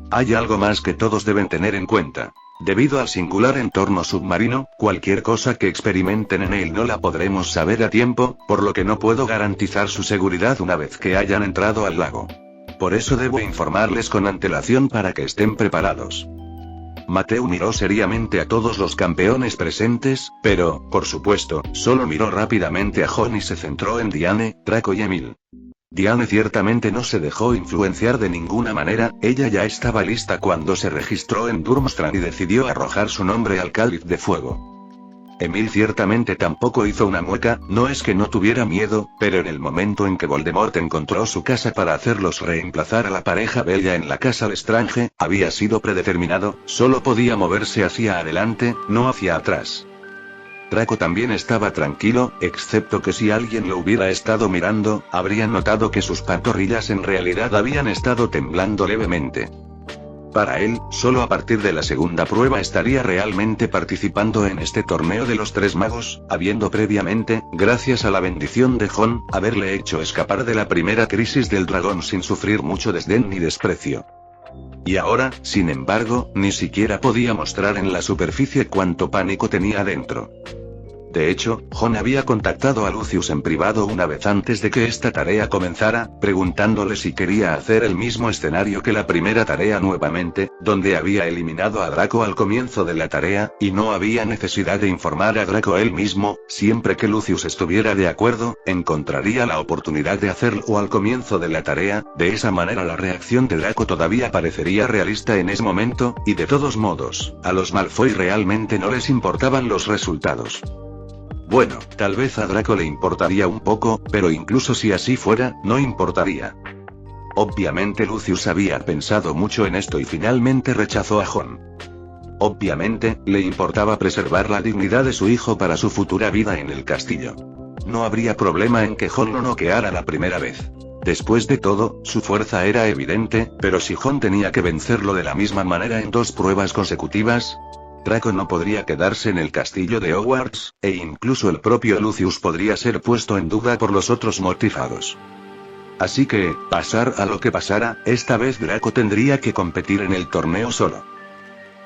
Hay algo más que todos deben tener en cuenta. Debido al singular entorno submarino, cualquier cosa que experimenten en él no la podremos saber a tiempo, por lo que no puedo garantizar su seguridad una vez que hayan entrado al lago. Por eso debo informarles con antelación para que estén preparados. Mateo miró seriamente a todos los campeones presentes, pero, por supuesto, solo miró rápidamente a Jon y se centró en Diane, Draco y Emil. Diane ciertamente no se dejó influenciar de ninguna manera, ella ya estaba lista cuando se registró en Durmstrang y decidió arrojar su nombre al cáliz de fuego. Emil ciertamente tampoco hizo una mueca, no es que no tuviera miedo, pero en el momento en que Voldemort encontró su casa para hacerlos reemplazar a la pareja bella en la casa Lestrange, había sido predeterminado, solo podía moverse hacia adelante, no hacia atrás. Draco también estaba tranquilo, excepto que si alguien lo hubiera estado mirando, habría notado que sus pantorrillas en realidad habían estado temblando levemente. Para él, solo a partir de la segunda prueba estaría realmente participando en este torneo de los 3 magos, habiendo previamente, gracias a la bendición de Jon, haberle hecho escapar de la primera crisis del dragón sin sufrir mucho desdén ni desprecio. Y ahora, sin embargo, ni siquiera podía mostrar en la superficie cuánto pánico tenía dentro. De hecho, Jon había contactado a Lucius en privado una vez antes de que esta tarea comenzara, preguntándole si quería hacer el mismo escenario que la primera tarea nuevamente, donde había eliminado a Draco al comienzo de la tarea, y no había necesidad de informar a Draco él mismo, siempre que Lucius estuviera de acuerdo, encontraría la oportunidad de hacerlo al comienzo de la tarea, de esa manera la reacción de Draco todavía parecería realista en ese momento, y de todos modos, a los Malfoy realmente no les importaban los resultados. Bueno, tal vez a Draco le importaría un poco, pero incluso si así fuera, no importaría. Obviamente Lucius había pensado mucho en esto y finalmente rechazó a Jon. Obviamente, le importaba preservar la dignidad de su hijo para su futura vida en el castillo. No habría problema en que Jon lo noqueara la primera vez. Después de todo, su fuerza era evidente, pero si Jon tenía que vencerlo de la misma manera en 2 pruebas consecutivas, Draco no podría quedarse en el castillo de Hogwarts, e incluso el propio Lucius podría ser puesto en duda por los otros mortífagos. Así que, pasar a lo que pasara, esta vez Draco tendría que competir en el torneo solo.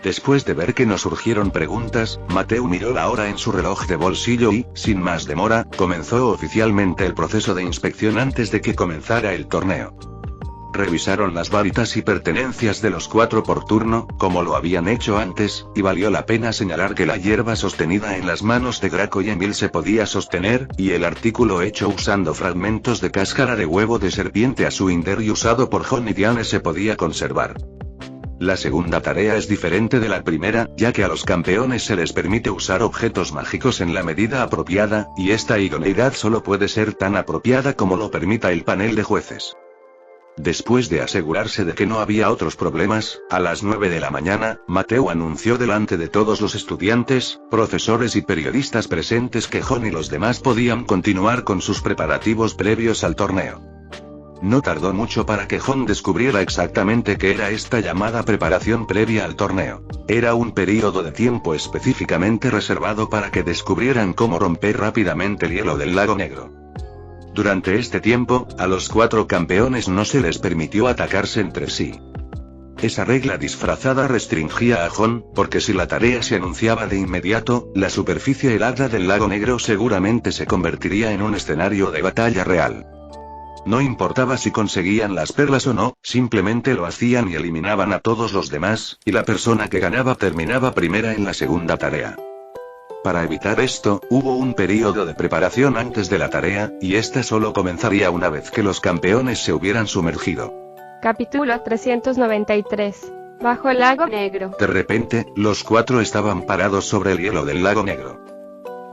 Después de ver que no surgieron preguntas, Mateo miró la hora en su reloj de bolsillo y, sin más demora, comenzó oficialmente el proceso de inspección antes de que comenzara el torneo. Revisaron las varitas y pertenencias de los 4 por turno, como lo habían hecho antes, y valió la pena señalar que la hierba sostenida en las manos de Draco y Emil se podía sostener, y el artículo hecho usando fragmentos de cáscara de huevo de serpiente a su hinder y usado por Jon y Diane se podía conservar. La segunda tarea es diferente de la primera, ya que a los campeones se les permite usar objetos mágicos en la medida apropiada, y esta idoneidad solo puede ser tan apropiada como lo permita el panel de jueces. Después de asegurarse de que no había otros problemas, a las 9 de la mañana, Mateo anunció delante de todos los estudiantes, profesores y periodistas presentes que Jon y los demás podían continuar con sus preparativos previos al torneo. No tardó mucho para que Jon descubriera exactamente qué era esta llamada preparación previa al torneo. Era un período de tiempo específicamente reservado para que descubrieran cómo romper rápidamente el hielo del lago negro. Durante este tiempo, a los 4 campeones no se les permitió atacarse entre sí. Esa regla disfrazada restringía a Jon, porque si la tarea se anunciaba de inmediato, la superficie helada del lago Negro seguramente se convertiría en un escenario de batalla real. No importaba si conseguían las perlas o no, simplemente lo hacían y eliminaban a todos los demás, y la persona que ganaba terminaba primera en la segunda tarea. Para evitar esto, hubo un período de preparación antes de la tarea, y esta solo comenzaría una vez que los campeones se hubieran sumergido. Capítulo 393. Bajo el lago negro. De repente, los 4 estaban parados sobre el hielo del lago Negro.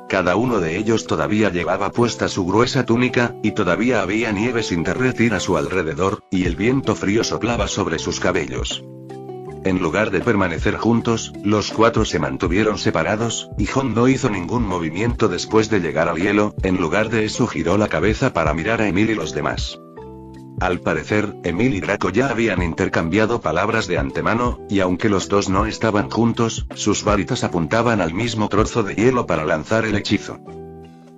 Cada uno de ellos todavía llevaba puesta su gruesa túnica, y todavía había nieve sin derretir a su alrededor, y el viento frío soplaba sobre sus cabellos. En lugar de permanecer juntos, los 4 se mantuvieron separados, y Jon no hizo ningún movimiento después de llegar al hielo, en lugar de eso giró la cabeza para mirar a Emil y los demás. Al parecer, Emil y Draco ya habían intercambiado palabras de antemano, y aunque los dos no estaban juntos, sus varitas apuntaban al mismo trozo de hielo para lanzar el hechizo.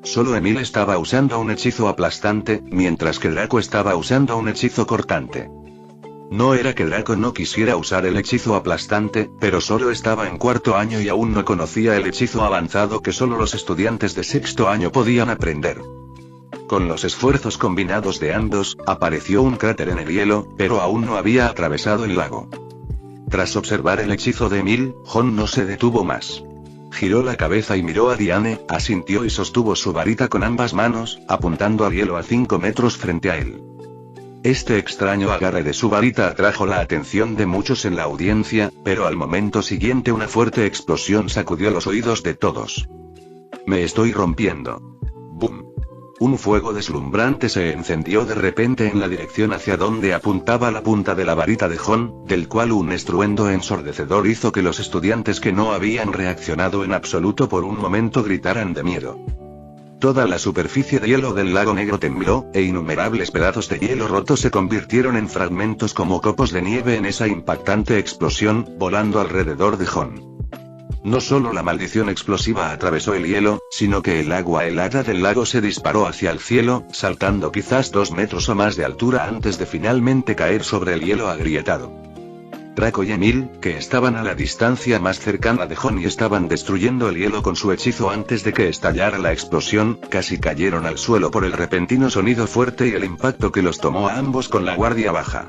Solo Emil estaba usando un hechizo aplastante, mientras que Draco estaba usando un hechizo cortante. No era que Draco no quisiera usar el hechizo aplastante, pero solo estaba en cuarto año y aún no conocía el hechizo avanzado que solo los estudiantes de sexto año podían aprender. Con los esfuerzos combinados de ambos, apareció un cráter en el hielo, pero aún no había atravesado el lago. Tras observar el hechizo de Emil, Jon no se detuvo más. Giró la cabeza y miró a Diane, asintió y sostuvo su varita con ambas manos, apuntando al hielo a 5 metros frente a él. Este extraño agarre de su varita atrajo la atención de muchos en la audiencia, pero al momento siguiente una fuerte explosión sacudió los oídos de todos. Me estoy rompiendo. ¡Bum! Un fuego deslumbrante se encendió de repente en la dirección hacia donde apuntaba la punta de la varita de Jon, del cual un estruendo ensordecedor hizo que los estudiantes que no habían reaccionado en absoluto por un momento gritaran de miedo. Toda la superficie de hielo del lago Negro tembló, e innumerables pedazos de hielo roto se convirtieron en fragmentos como copos de nieve en esa impactante explosión, volando alrededor de Jon. No solo la maldición explosiva atravesó el hielo, sino que el agua helada del lago se disparó hacia el cielo, saltando quizás 2 metros o más de altura antes de finalmente caer sobre el hielo agrietado. Draco y Emil, que estaban a la distancia más cercana de Jon y estaban destruyendo el hielo con su hechizo antes de que estallara la explosión, casi cayeron al suelo por el repentino sonido fuerte y el impacto que los tomó a ambos con la guardia baja.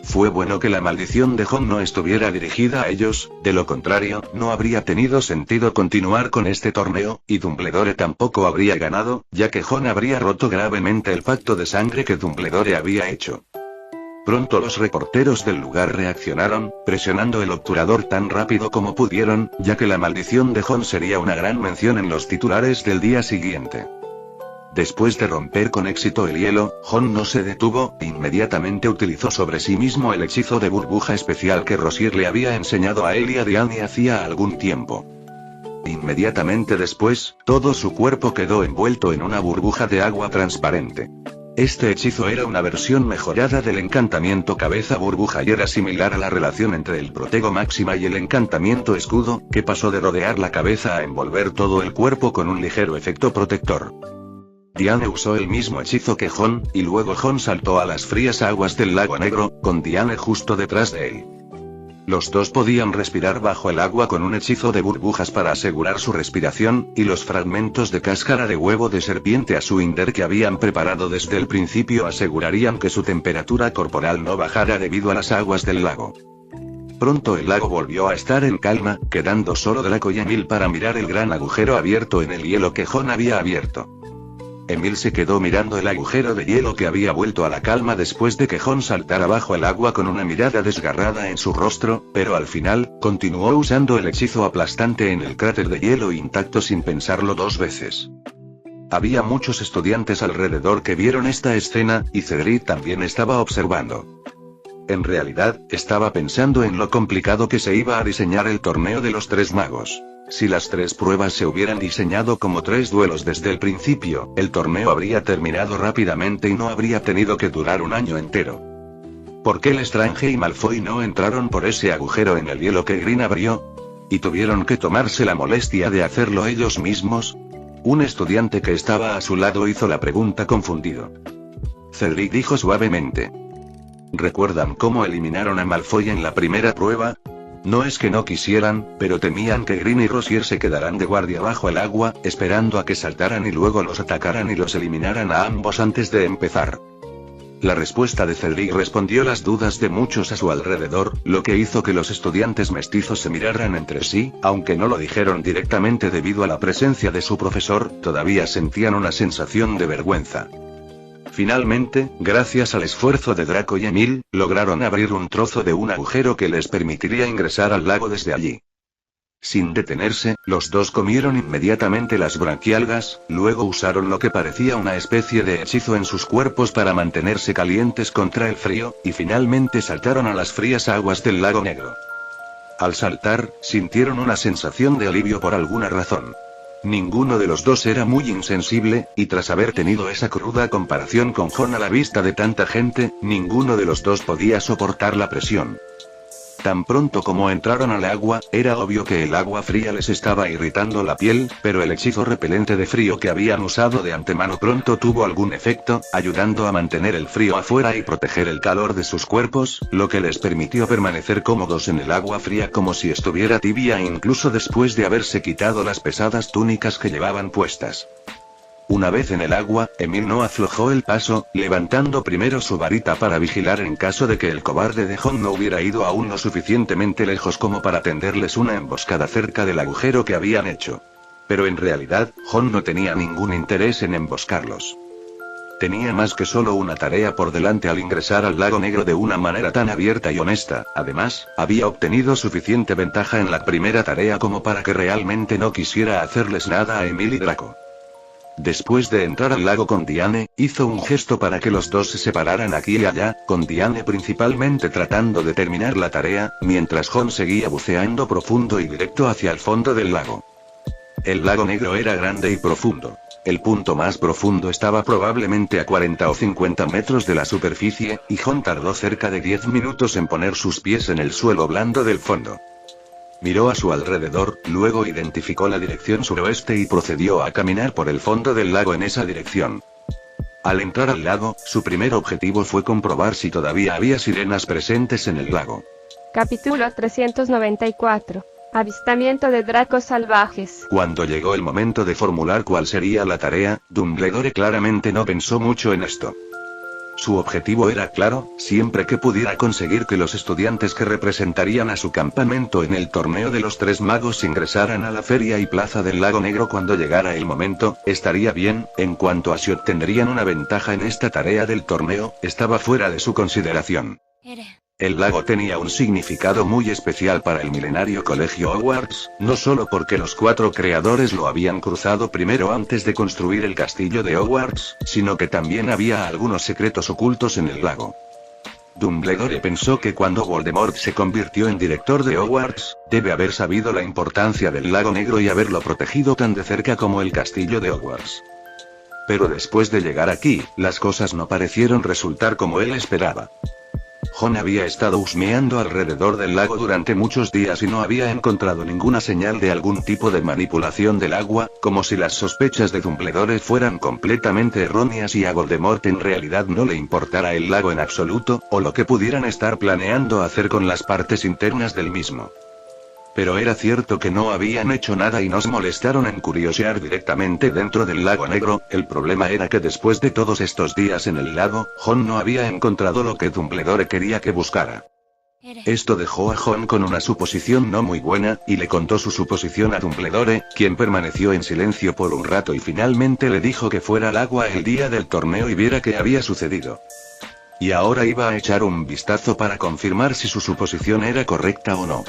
Fue bueno que la maldición de Jon no estuviera dirigida a ellos, de lo contrario, no habría tenido sentido continuar con este torneo, y Dumbledore tampoco habría ganado, ya que Jon habría roto gravemente el pacto de sangre que Dumbledore había hecho. Pronto los reporteros del lugar reaccionaron, presionando el obturador tan rápido como pudieron, ya que la maldición de Jon sería una gran mención en los titulares del día siguiente. Después de romper con éxito el hielo, Jon no se detuvo, inmediatamente utilizó sobre sí mismo el hechizo de burbuja especial que Rosier le había enseñado a él y a Diane hacía algún tiempo. Inmediatamente después, todo su cuerpo quedó envuelto en una burbuja de agua transparente. Este hechizo era una versión mejorada del encantamiento cabeza burbuja y era similar a la relación entre el protego máxima y el encantamiento escudo, que pasó de rodear la cabeza a envolver todo el cuerpo con un ligero efecto protector. Diane usó el mismo hechizo que Jon, y luego Jon saltó a las frías aguas del lago Negro, con Diane justo detrás de él. Los dos podían respirar bajo el agua con un hechizo de burbujas para asegurar su respiración, y los fragmentos de cáscara de huevo de serpiente a Swinder que habían preparado desde el principio asegurarían que su temperatura corporal no bajara debido a las aguas del lago. Pronto el lago volvió a estar en calma, quedando solo Draco y Emil para mirar el gran agujero abierto en el hielo que Jon había abierto. Emil se quedó mirando el agujero de hielo que había vuelto a la calma después de que Jon saltara bajo el agua con una mirada desgarrada en su rostro, pero al final, continuó usando el hechizo aplastante en el cráter de hielo intacto sin pensarlo 2 veces. Había muchos estudiantes alrededor que vieron esta escena, y Cedric también estaba observando. En realidad, estaba pensando en lo complicado que se iba a diseñar el torneo de los 3 magos. Si las 3 pruebas se hubieran diseñado como 3 duelos desde el principio, el torneo habría terminado rápidamente y no habría tenido que durar un año entero. ¿Por qué Lestrange y Malfoy no entraron por ese agujero en el hielo que Green abrió? ¿Y tuvieron que tomarse la molestia de hacerlo ellos mismos? Un estudiante que estaba a su lado hizo la pregunta confundido. Cedric dijo suavemente. ¿Recuerdan cómo eliminaron a Malfoy en la primera prueba? No es que no quisieran, pero temían que Green y Rosier se quedaran de guardia bajo el agua, esperando a que saltaran y luego los atacaran y los eliminaran a ambos antes de empezar. La respuesta de Cedric respondió las dudas de muchos a su alrededor, lo que hizo que los estudiantes mestizos se miraran entre sí, aunque no lo dijeron directamente debido a la presencia de su profesor, todavía sentían una sensación de vergüenza. Finalmente, gracias al esfuerzo de Draco y Emil, lograron abrir un trozo de un agujero que les permitiría ingresar al lago desde allí. Sin detenerse, los dos comieron inmediatamente las branquialgas, luego usaron lo que parecía una especie de hechizo en sus cuerpos para mantenerse calientes contra el frío, y finalmente saltaron a las frías aguas del lago negro. Al saltar, sintieron una sensación de alivio por alguna razón. Ninguno de los dos era muy insensible, y tras haber tenido esa cruda comparación con Jon a la vista de tanta gente, ninguno de los dos podía soportar la presión. Tan pronto como entraron al agua, era obvio que el agua fría les estaba irritando la piel, pero el hechizo repelente de frío que habían usado de antemano pronto tuvo algún efecto, ayudando a mantener el frío afuera y proteger el calor de sus cuerpos, lo que les permitió permanecer cómodos en el agua fría como si estuviera tibia incluso después de haberse quitado las pesadas túnicas que llevaban puestas. Una vez en el agua, Emil no aflojó el paso, levantando primero su varita para vigilar en caso de que el cobarde de Jon no hubiera ido aún lo suficientemente lejos como para tenderles una emboscada cerca del agujero que habían hecho. Pero en realidad, Jon no tenía ningún interés en emboscarlos. Tenía más que solo una tarea por delante al ingresar al lago negro de una manera tan abierta y honesta, además, había obtenido suficiente ventaja en la primera tarea como para que realmente no quisiera hacerles nada a Emil y Draco. Después de entrar al lago con Diane, hizo un gesto para que los dos se separaran aquí y allá, con Diane principalmente tratando de terminar la tarea, mientras Jon seguía buceando profundo y directo hacia el fondo del lago. El lago negro era grande y profundo. El punto más profundo estaba probablemente a 40 o 50 metros de la superficie, y Jon tardó cerca de 10 minutos en poner sus pies en el suelo blando del fondo. Miró a su alrededor, luego identificó la dirección suroeste y procedió a caminar por el fondo del lago en esa dirección. Al entrar al lago, su primer objetivo fue comprobar si todavía había sirenas presentes en el lago. Capítulo 394. Avistamiento de dracos salvajes. Cuando llegó el momento de formular cuál sería la tarea, Dumbledore claramente no pensó mucho en esto. Su objetivo era claro, siempre que pudiera conseguir que los estudiantes que representarían a su campamento en el torneo de los tres magos ingresaran a la feria y plaza del lago negro cuando llegara el momento, estaría bien. En cuanto a si obtendrían una ventaja en esta tarea del torneo, estaba fuera de su consideración. El lago tenía un significado muy especial para el milenario colegio Hogwarts, no solo porque los 4 creadores lo habían cruzado primero antes de construir el castillo de Hogwarts, sino que también había algunos secretos ocultos en el lago. Dumbledore pensó que cuando Voldemort se convirtió en director de Hogwarts, debe haber sabido la importancia del lago negro y haberlo protegido tan de cerca como el castillo de Hogwarts. Pero después de llegar aquí, las cosas no parecieron resultar como él esperaba. Jon había estado husmeando alrededor del lago durante muchos días y no había encontrado ninguna señal de algún tipo de manipulación del agua, como si las sospechas de Dumbledore fueran completamente erróneas y a Voldemort en realidad no le importara el lago en absoluto, o lo que pudieran estar planeando hacer con las partes internas del mismo. Pero era cierto que no habían hecho nada y nos molestaron en curiosear directamente dentro del lago negro. El problema era que después de todos estos días en el lago, Jon no había encontrado lo que Dumbledore quería que buscara. Esto dejó a Jon con una suposición no muy buena, y le contó su suposición a Dumbledore, quien permaneció en silencio por un rato y finalmente le dijo que fuera al agua el día del torneo y viera qué había sucedido. Y ahora iba a echar un vistazo para confirmar si su suposición era correcta o no.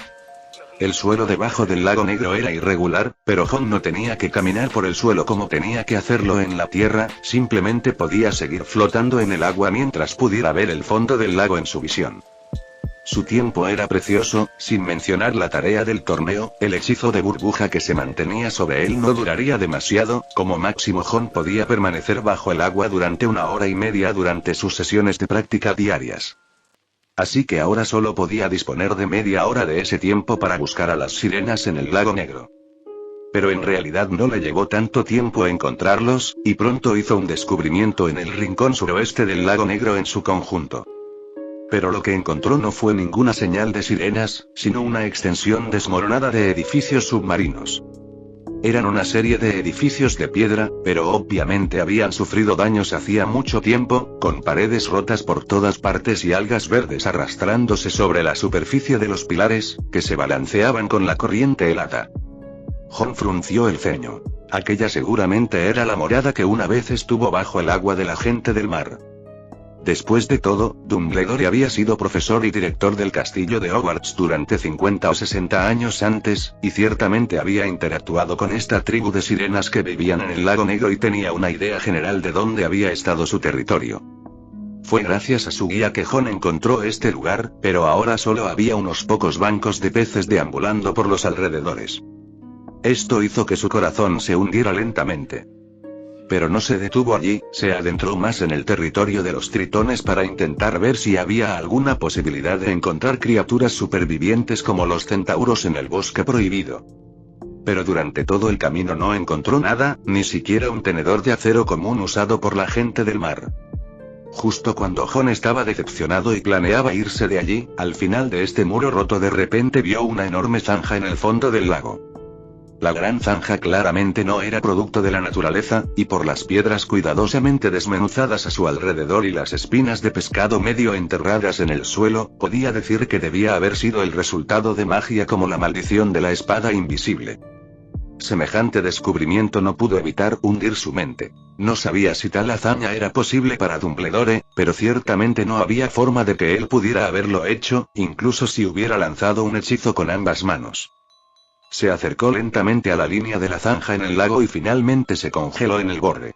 El suelo debajo del lago negro era irregular, pero Jon no tenía que caminar por el suelo como tenía que hacerlo en la tierra, simplemente podía seguir flotando en el agua mientras pudiera ver el fondo del lago en su visión. Su tiempo era precioso, sin mencionar la tarea del torneo, el hechizo de burbuja que se mantenía sobre él no duraría demasiado, como máximo Jon podía permanecer bajo el agua durante 1 hora y media durante sus sesiones de práctica diarias. Así que ahora solo podía disponer de media hora de ese tiempo para buscar a las sirenas en el lago negro. Pero en realidad no le llevó tanto tiempo encontrarlos, y pronto hizo un descubrimiento en el rincón suroeste del lago negro en su conjunto. Pero lo que encontró no fue ninguna señal de sirenas, sino una extensión desmoronada de edificios submarinos. Eran una serie de edificios de piedra, pero obviamente habían sufrido daños hacía mucho tiempo, con paredes rotas por todas partes y algas verdes arrastrándose sobre la superficie de los pilares, que se balanceaban con la corriente helada. Jon frunció el ceño. Aquella seguramente era la morada que una vez estuvo bajo el agua de la gente del mar. Después de todo, Dumbledore había sido profesor y director del castillo de Hogwarts durante 50 o 60 años antes, y ciertamente había interactuado con esta tribu de sirenas que vivían en el lago Negro y tenía una idea general de dónde había estado su territorio. Fue gracias a su guía que Jon encontró este lugar, pero ahora solo había unos pocos bancos de peces deambulando por los alrededores. Esto hizo que su corazón se hundiera lentamente. Pero no se detuvo allí, se adentró más en el territorio de los tritones para intentar ver si había alguna posibilidad de encontrar criaturas supervivientes como los centauros en el bosque prohibido. Pero durante todo el camino no encontró nada, ni siquiera un tenedor de acero común usado por la gente del mar. Justo cuando Jon estaba decepcionado y planeaba irse de allí, al final de este muro roto de repente vio una enorme zanja en el fondo del lago. La gran zanja claramente no era producto de la naturaleza, y por las piedras cuidadosamente desmenuzadas a su alrededor y las espinas de pescado medio enterradas en el suelo, podía decir que debía haber sido el resultado de magia como la maldición de la espada invisible. Semejante descubrimiento no pudo evitar hundir su mente. No sabía si tal hazaña era posible para Dumbledore, pero ciertamente no había forma de que él pudiera haberlo hecho, incluso si hubiera lanzado un hechizo con ambas manos. Se acercó lentamente a la línea de la zanja en el lago y finalmente se congeló en el borde.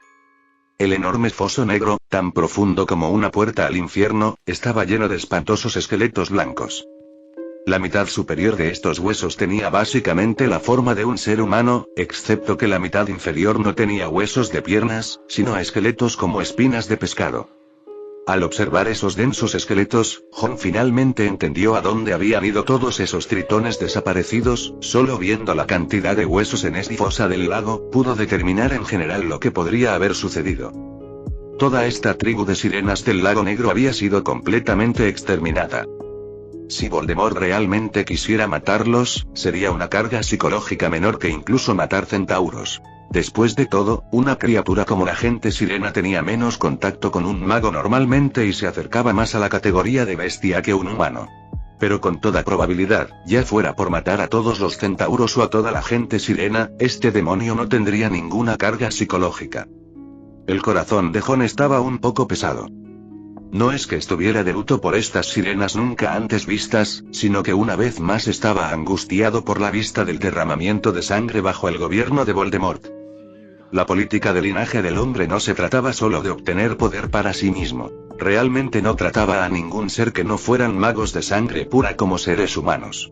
El enorme foso negro, tan profundo como una puerta al infierno, estaba lleno de espantosos esqueletos blancos. La mitad superior de estos huesos tenía básicamente la forma de un ser humano, excepto que la mitad inferior no tenía huesos de piernas, sino esqueletos como espinas de pescado. Al observar esos densos esqueletos, Jon finalmente entendió a dónde habían ido todos esos tritones desaparecidos. Solo viendo la cantidad de huesos en esta fosa del lago, pudo determinar en general lo que podría haber sucedido. Toda esta tribu de sirenas del lago Negro había sido completamente exterminada. Si Voldemort realmente quisiera matarlos, sería una carga psicológica menor que incluso matar centauros. Después de todo, una criatura como la gente sirena tenía menos contacto con un mago normalmente y se acercaba más a la categoría de bestia que un humano. Pero con toda probabilidad, ya fuera por matar a todos los centauros o a toda la gente sirena, este demonio no tendría ninguna carga psicológica. El corazón de Jon estaba un poco pesado. No es que estuviera de luto por estas sirenas nunca antes vistas, sino que una vez más estaba angustiado por la vista del derramamiento de sangre bajo el gobierno de Voldemort. La política del linaje del hombre no se trataba solo de obtener poder para sí mismo. Realmente no trataba a ningún ser que no fueran magos de sangre pura como seres humanos.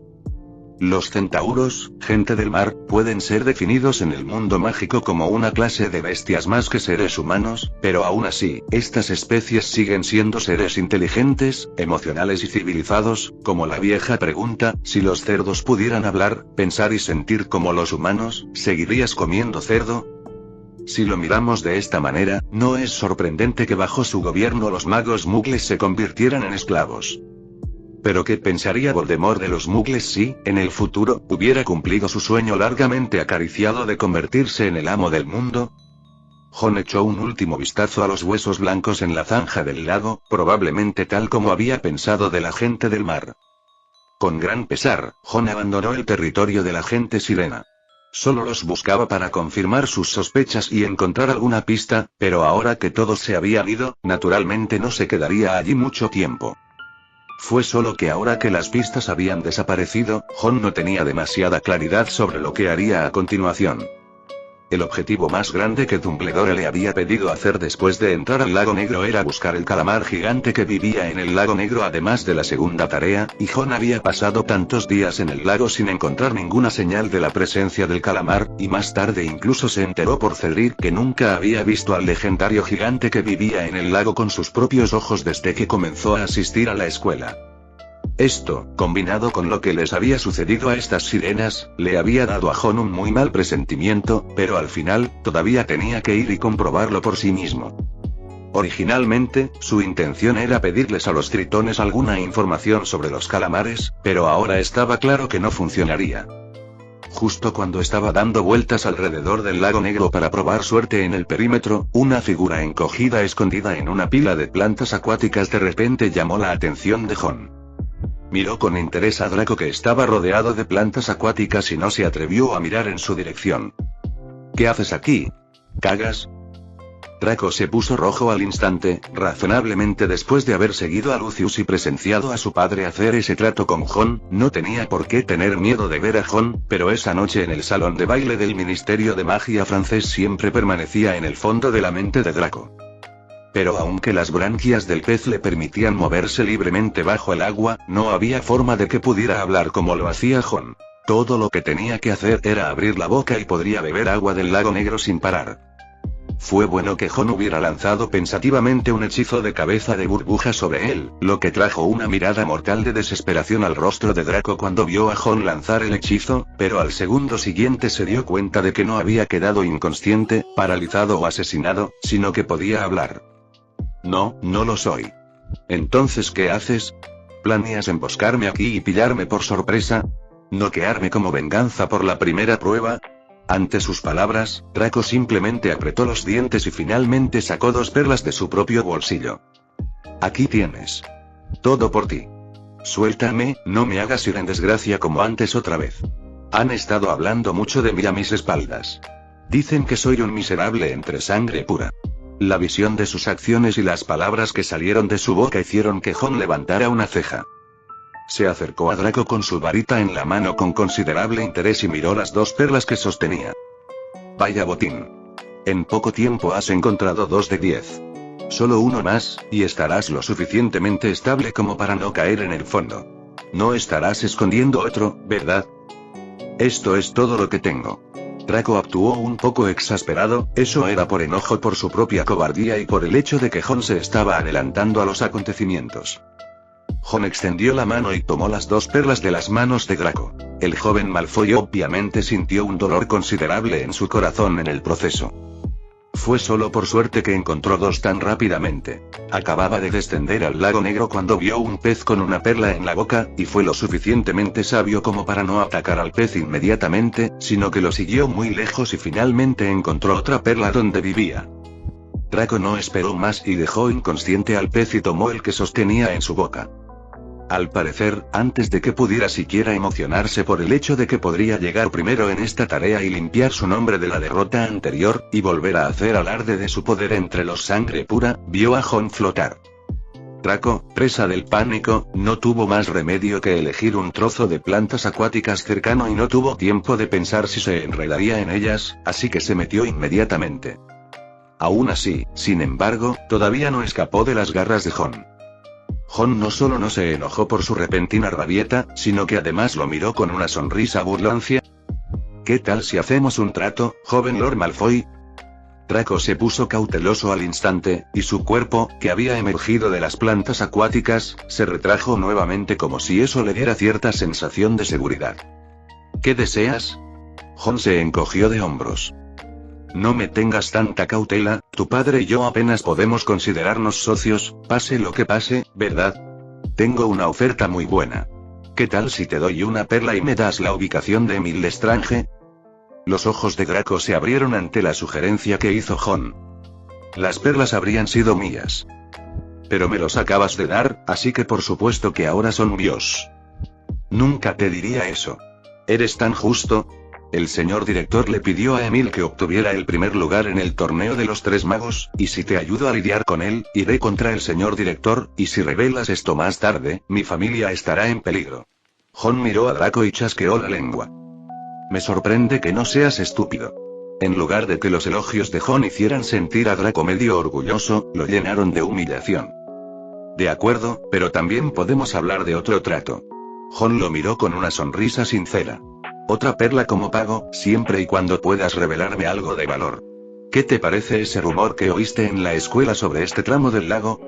Los centauros, gente del mar, pueden ser definidos en el mundo mágico como una clase de bestias más que seres humanos, pero aún así, estas especies siguen siendo seres inteligentes, emocionales y civilizados. Como la vieja pregunta, si los cerdos pudieran hablar, pensar y sentir como los humanos, ¿seguirías comiendo cerdo? Si lo miramos de esta manera, no es sorprendente que bajo su gobierno los magos muggles se convirtieran en esclavos. Pero ¿qué pensaría Voldemort de los muggles si, en el futuro, hubiera cumplido su sueño largamente acariciado de convertirse en el amo del mundo? Jon echó un último vistazo a los huesos blancos en la zanja del lago, probablemente tal como había pensado de la gente del mar. Con gran pesar, Jon abandonó el territorio de la gente sirena. Solo los buscaba para confirmar sus sospechas y encontrar alguna pista, pero ahora que todos se habían ido, naturalmente no se quedaría allí mucho tiempo. Fue solo que ahora que las pistas habían desaparecido, Jon no tenía demasiada claridad sobre lo que haría a continuación. El objetivo más grande que Dumbledore le había pedido hacer después de entrar al lago Negro era buscar el calamar gigante que vivía en el lago Negro además de la segunda tarea, y Jon había pasado tantos días en el lago sin encontrar ninguna señal de la presencia del calamar, y más tarde incluso se enteró por Cedric que nunca había visto al legendario gigante que vivía en el lago con sus propios ojos desde que comenzó a asistir a la escuela. Esto, combinado con lo que les había sucedido a estas sirenas, le había dado a Jon un muy mal presentimiento, pero al final, todavía tenía que ir y comprobarlo por sí mismo. Originalmente, su intención era pedirles a los tritones alguna información sobre los calamares, pero ahora estaba claro que no funcionaría. Justo cuando estaba dando vueltas alrededor del lago negro para probar suerte en el perímetro, una figura encogida escondida en una pila de plantas acuáticas de repente llamó la atención de Jon. Miró con interés a Draco, que estaba rodeado de plantas acuáticas, y no se atrevió a mirar en su dirección. ¿Qué haces aquí? ¿Cagas? Draco se puso rojo al instante, razonablemente después de haber seguido a Lucius y presenciado a su padre hacer ese trato con Jon. No tenía por qué tener miedo de ver a Jon, pero esa noche en el salón de baile del Ministerio de Magia francés siempre permanecía en el fondo de la mente de Draco. Pero aunque las branquias del pez le permitían moverse libremente bajo el agua, no había forma de que pudiera hablar como lo hacía Jon. Todo lo que tenía que hacer era abrir la boca y podría beber agua del lago negro sin parar. Fue bueno que Jon hubiera lanzado pensativamente un hechizo de cabeza de burbuja sobre él, lo que trajo una mirada mortal de desesperación al rostro de Draco cuando vio a Jon lanzar el hechizo, pero al segundo siguiente se dio cuenta de que no había quedado inconsciente, paralizado o asesinado, sino que podía hablar. No, no lo soy. ¿Entonces qué haces? ¿Planeas emboscarme aquí y pillarme por sorpresa? ¿Noquearme como venganza por la primera prueba? Ante sus palabras, Draco simplemente apretó los dientes y finalmente sacó 2 perlas de su propio bolsillo. Aquí tienes. Todo por ti. Suéltame, no me hagas ir en desgracia como antes otra vez. Han estado hablando mucho de mí a mis espaldas. Dicen que soy un miserable entre sangre pura. La visión de sus acciones y las palabras que salieron de su boca hicieron que Jon levantara una ceja. Se acercó a Draco con su varita en la mano con considerable interés y miró las 2 perlas que sostenía. Vaya botín. En poco tiempo has encontrado 2 de 10. Solo uno más, y estarás lo suficientemente estable como para no caer en el fondo. No estarás escondiendo otro, ¿verdad? Esto es todo lo que tengo. Draco actuó un poco exasperado, eso era por enojo por su propia cobardía y por el hecho de que Jon se estaba adelantando a los acontecimientos. Jon extendió la mano y tomó las 2 perlas de las manos de Draco. El joven Malfoy obviamente sintió un dolor considerable en su corazón en el proceso. Fue solo por suerte que encontró 2 tan rápidamente. Acababa de descender al lago negro cuando vio un pez con una perla en la boca, y fue lo suficientemente sabio como para no atacar al pez inmediatamente, sino que lo siguió muy lejos y finalmente encontró otra perla donde vivía. Draco no esperó más y dejó inconsciente al pez y tomó el que sostenía en su boca. Al parecer, antes de que pudiera siquiera emocionarse por el hecho de que podría llegar primero en esta tarea y limpiar su nombre de la derrota anterior, y volver a hacer alarde de su poder entre los sangre pura, vio a Jon flotar. Draco, presa del pánico, no tuvo más remedio que elegir un trozo de plantas acuáticas cercano y no tuvo tiempo de pensar si se enredaría en ellas, así que se metió inmediatamente. Aún así, sin embargo, todavía no escapó de las garras de Jon. Jon no solo no se enojó por su repentina rabieta, sino que además lo miró con una sonrisa burlancia. ¿Qué tal si hacemos un trato, joven Lord Malfoy? Draco se puso cauteloso al instante, y su cuerpo, que había emergido de las plantas acuáticas, se retrajo nuevamente como si eso le diera cierta sensación de seguridad. ¿Qué deseas? Jon se encogió de hombros. No me tengas tanta cautela, tu padre y yo apenas podemos considerarnos socios, pase lo que pase, ¿verdad? Tengo una oferta muy buena. ¿Qué tal si te doy una perla y me das la ubicación de Emile Lestrange? Los ojos de Draco se abrieron ante la sugerencia que hizo Jon. Las perlas habrían sido mías. Pero me los acabas de dar, así que por supuesto que ahora son míos. Nunca te diría eso. ¿Eres tan justo? El señor director le pidió a Emil que obtuviera el primer lugar en el torneo de los 3 magos, y si te ayudo a lidiar con él, iré contra el señor director, y si revelas esto más tarde, mi familia estará en peligro. Jon miró a Draco y chasqueó la lengua. Me sorprende que no seas estúpido. En lugar de que los elogios de Jon hicieran sentir a Draco medio orgulloso, lo llenaron de humillación. De acuerdo, pero también podemos hablar de otro trato. Jon lo miró con una sonrisa sincera. Otra perla como pago, siempre y cuando puedas revelarme algo de valor. ¿Qué te parece ese rumor que oíste en la escuela sobre este tramo del lago?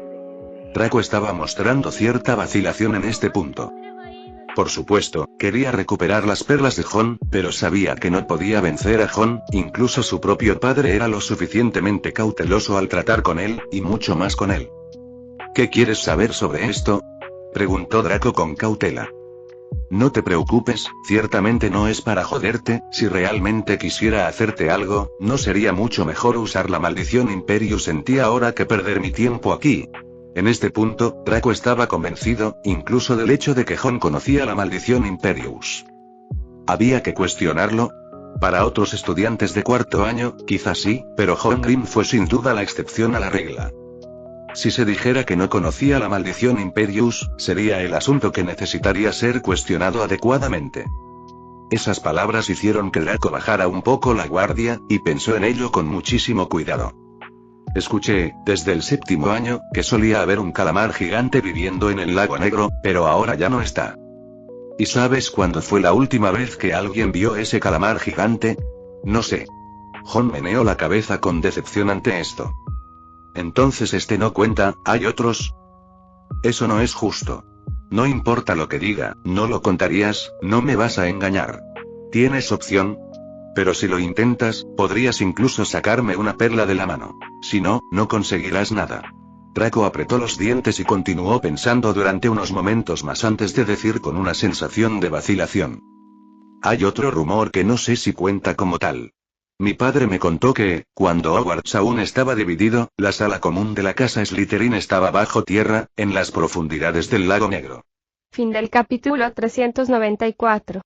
Draco estaba mostrando cierta vacilación en este punto. Por supuesto, quería recuperar las perlas de Jon, pero sabía que no podía vencer a Jon, incluso su propio padre era lo suficientemente cauteloso al tratar con él, y mucho más con él. ¿Qué quieres saber sobre esto?, preguntó Draco con cautela. No te preocupes, ciertamente no es para joderte, si realmente quisiera hacerte algo, ¿no sería mucho mejor usar la maldición Imperius en ti ahora que perder mi tiempo aquí? En este punto, Draco estaba convencido, incluso del hecho de que Jon conocía la maldición Imperius. ¿Había que cuestionarlo? Para otros estudiantes de cuarto año, quizás sí, pero Jon Grim fue sin duda la excepción a la regla. Si se dijera que no conocía la maldición Imperius, sería el asunto que necesitaría ser cuestionado adecuadamente. Esas palabras hicieron que Draco bajara un poco la guardia, y pensó en ello con muchísimo cuidado. Escuché, desde el 7º año, que solía haber un calamar gigante viviendo en el lago Negro, pero ahora ya no está. ¿Y sabes cuándo fue la última vez que alguien vio ese calamar gigante? No sé. Jon meneó la cabeza con decepción ante esto. Entonces este no cuenta, ¿hay otros? Eso no es justo. No importa lo que diga, no lo contarías, no me vas a engañar. ¿Tienes opción? Pero si lo intentas, podrías incluso sacarme una perla de la mano. Si no, no conseguirás nada. Draco apretó los dientes y continuó pensando durante unos momentos más antes de decir con una sensación de vacilación. Hay otro rumor que no sé si cuenta como tal. Mi padre me contó que, cuando Hogwarts aún estaba dividido, la sala común de la casa Slytherin estaba bajo tierra, en las profundidades del lago Negro. Fin del capítulo 394.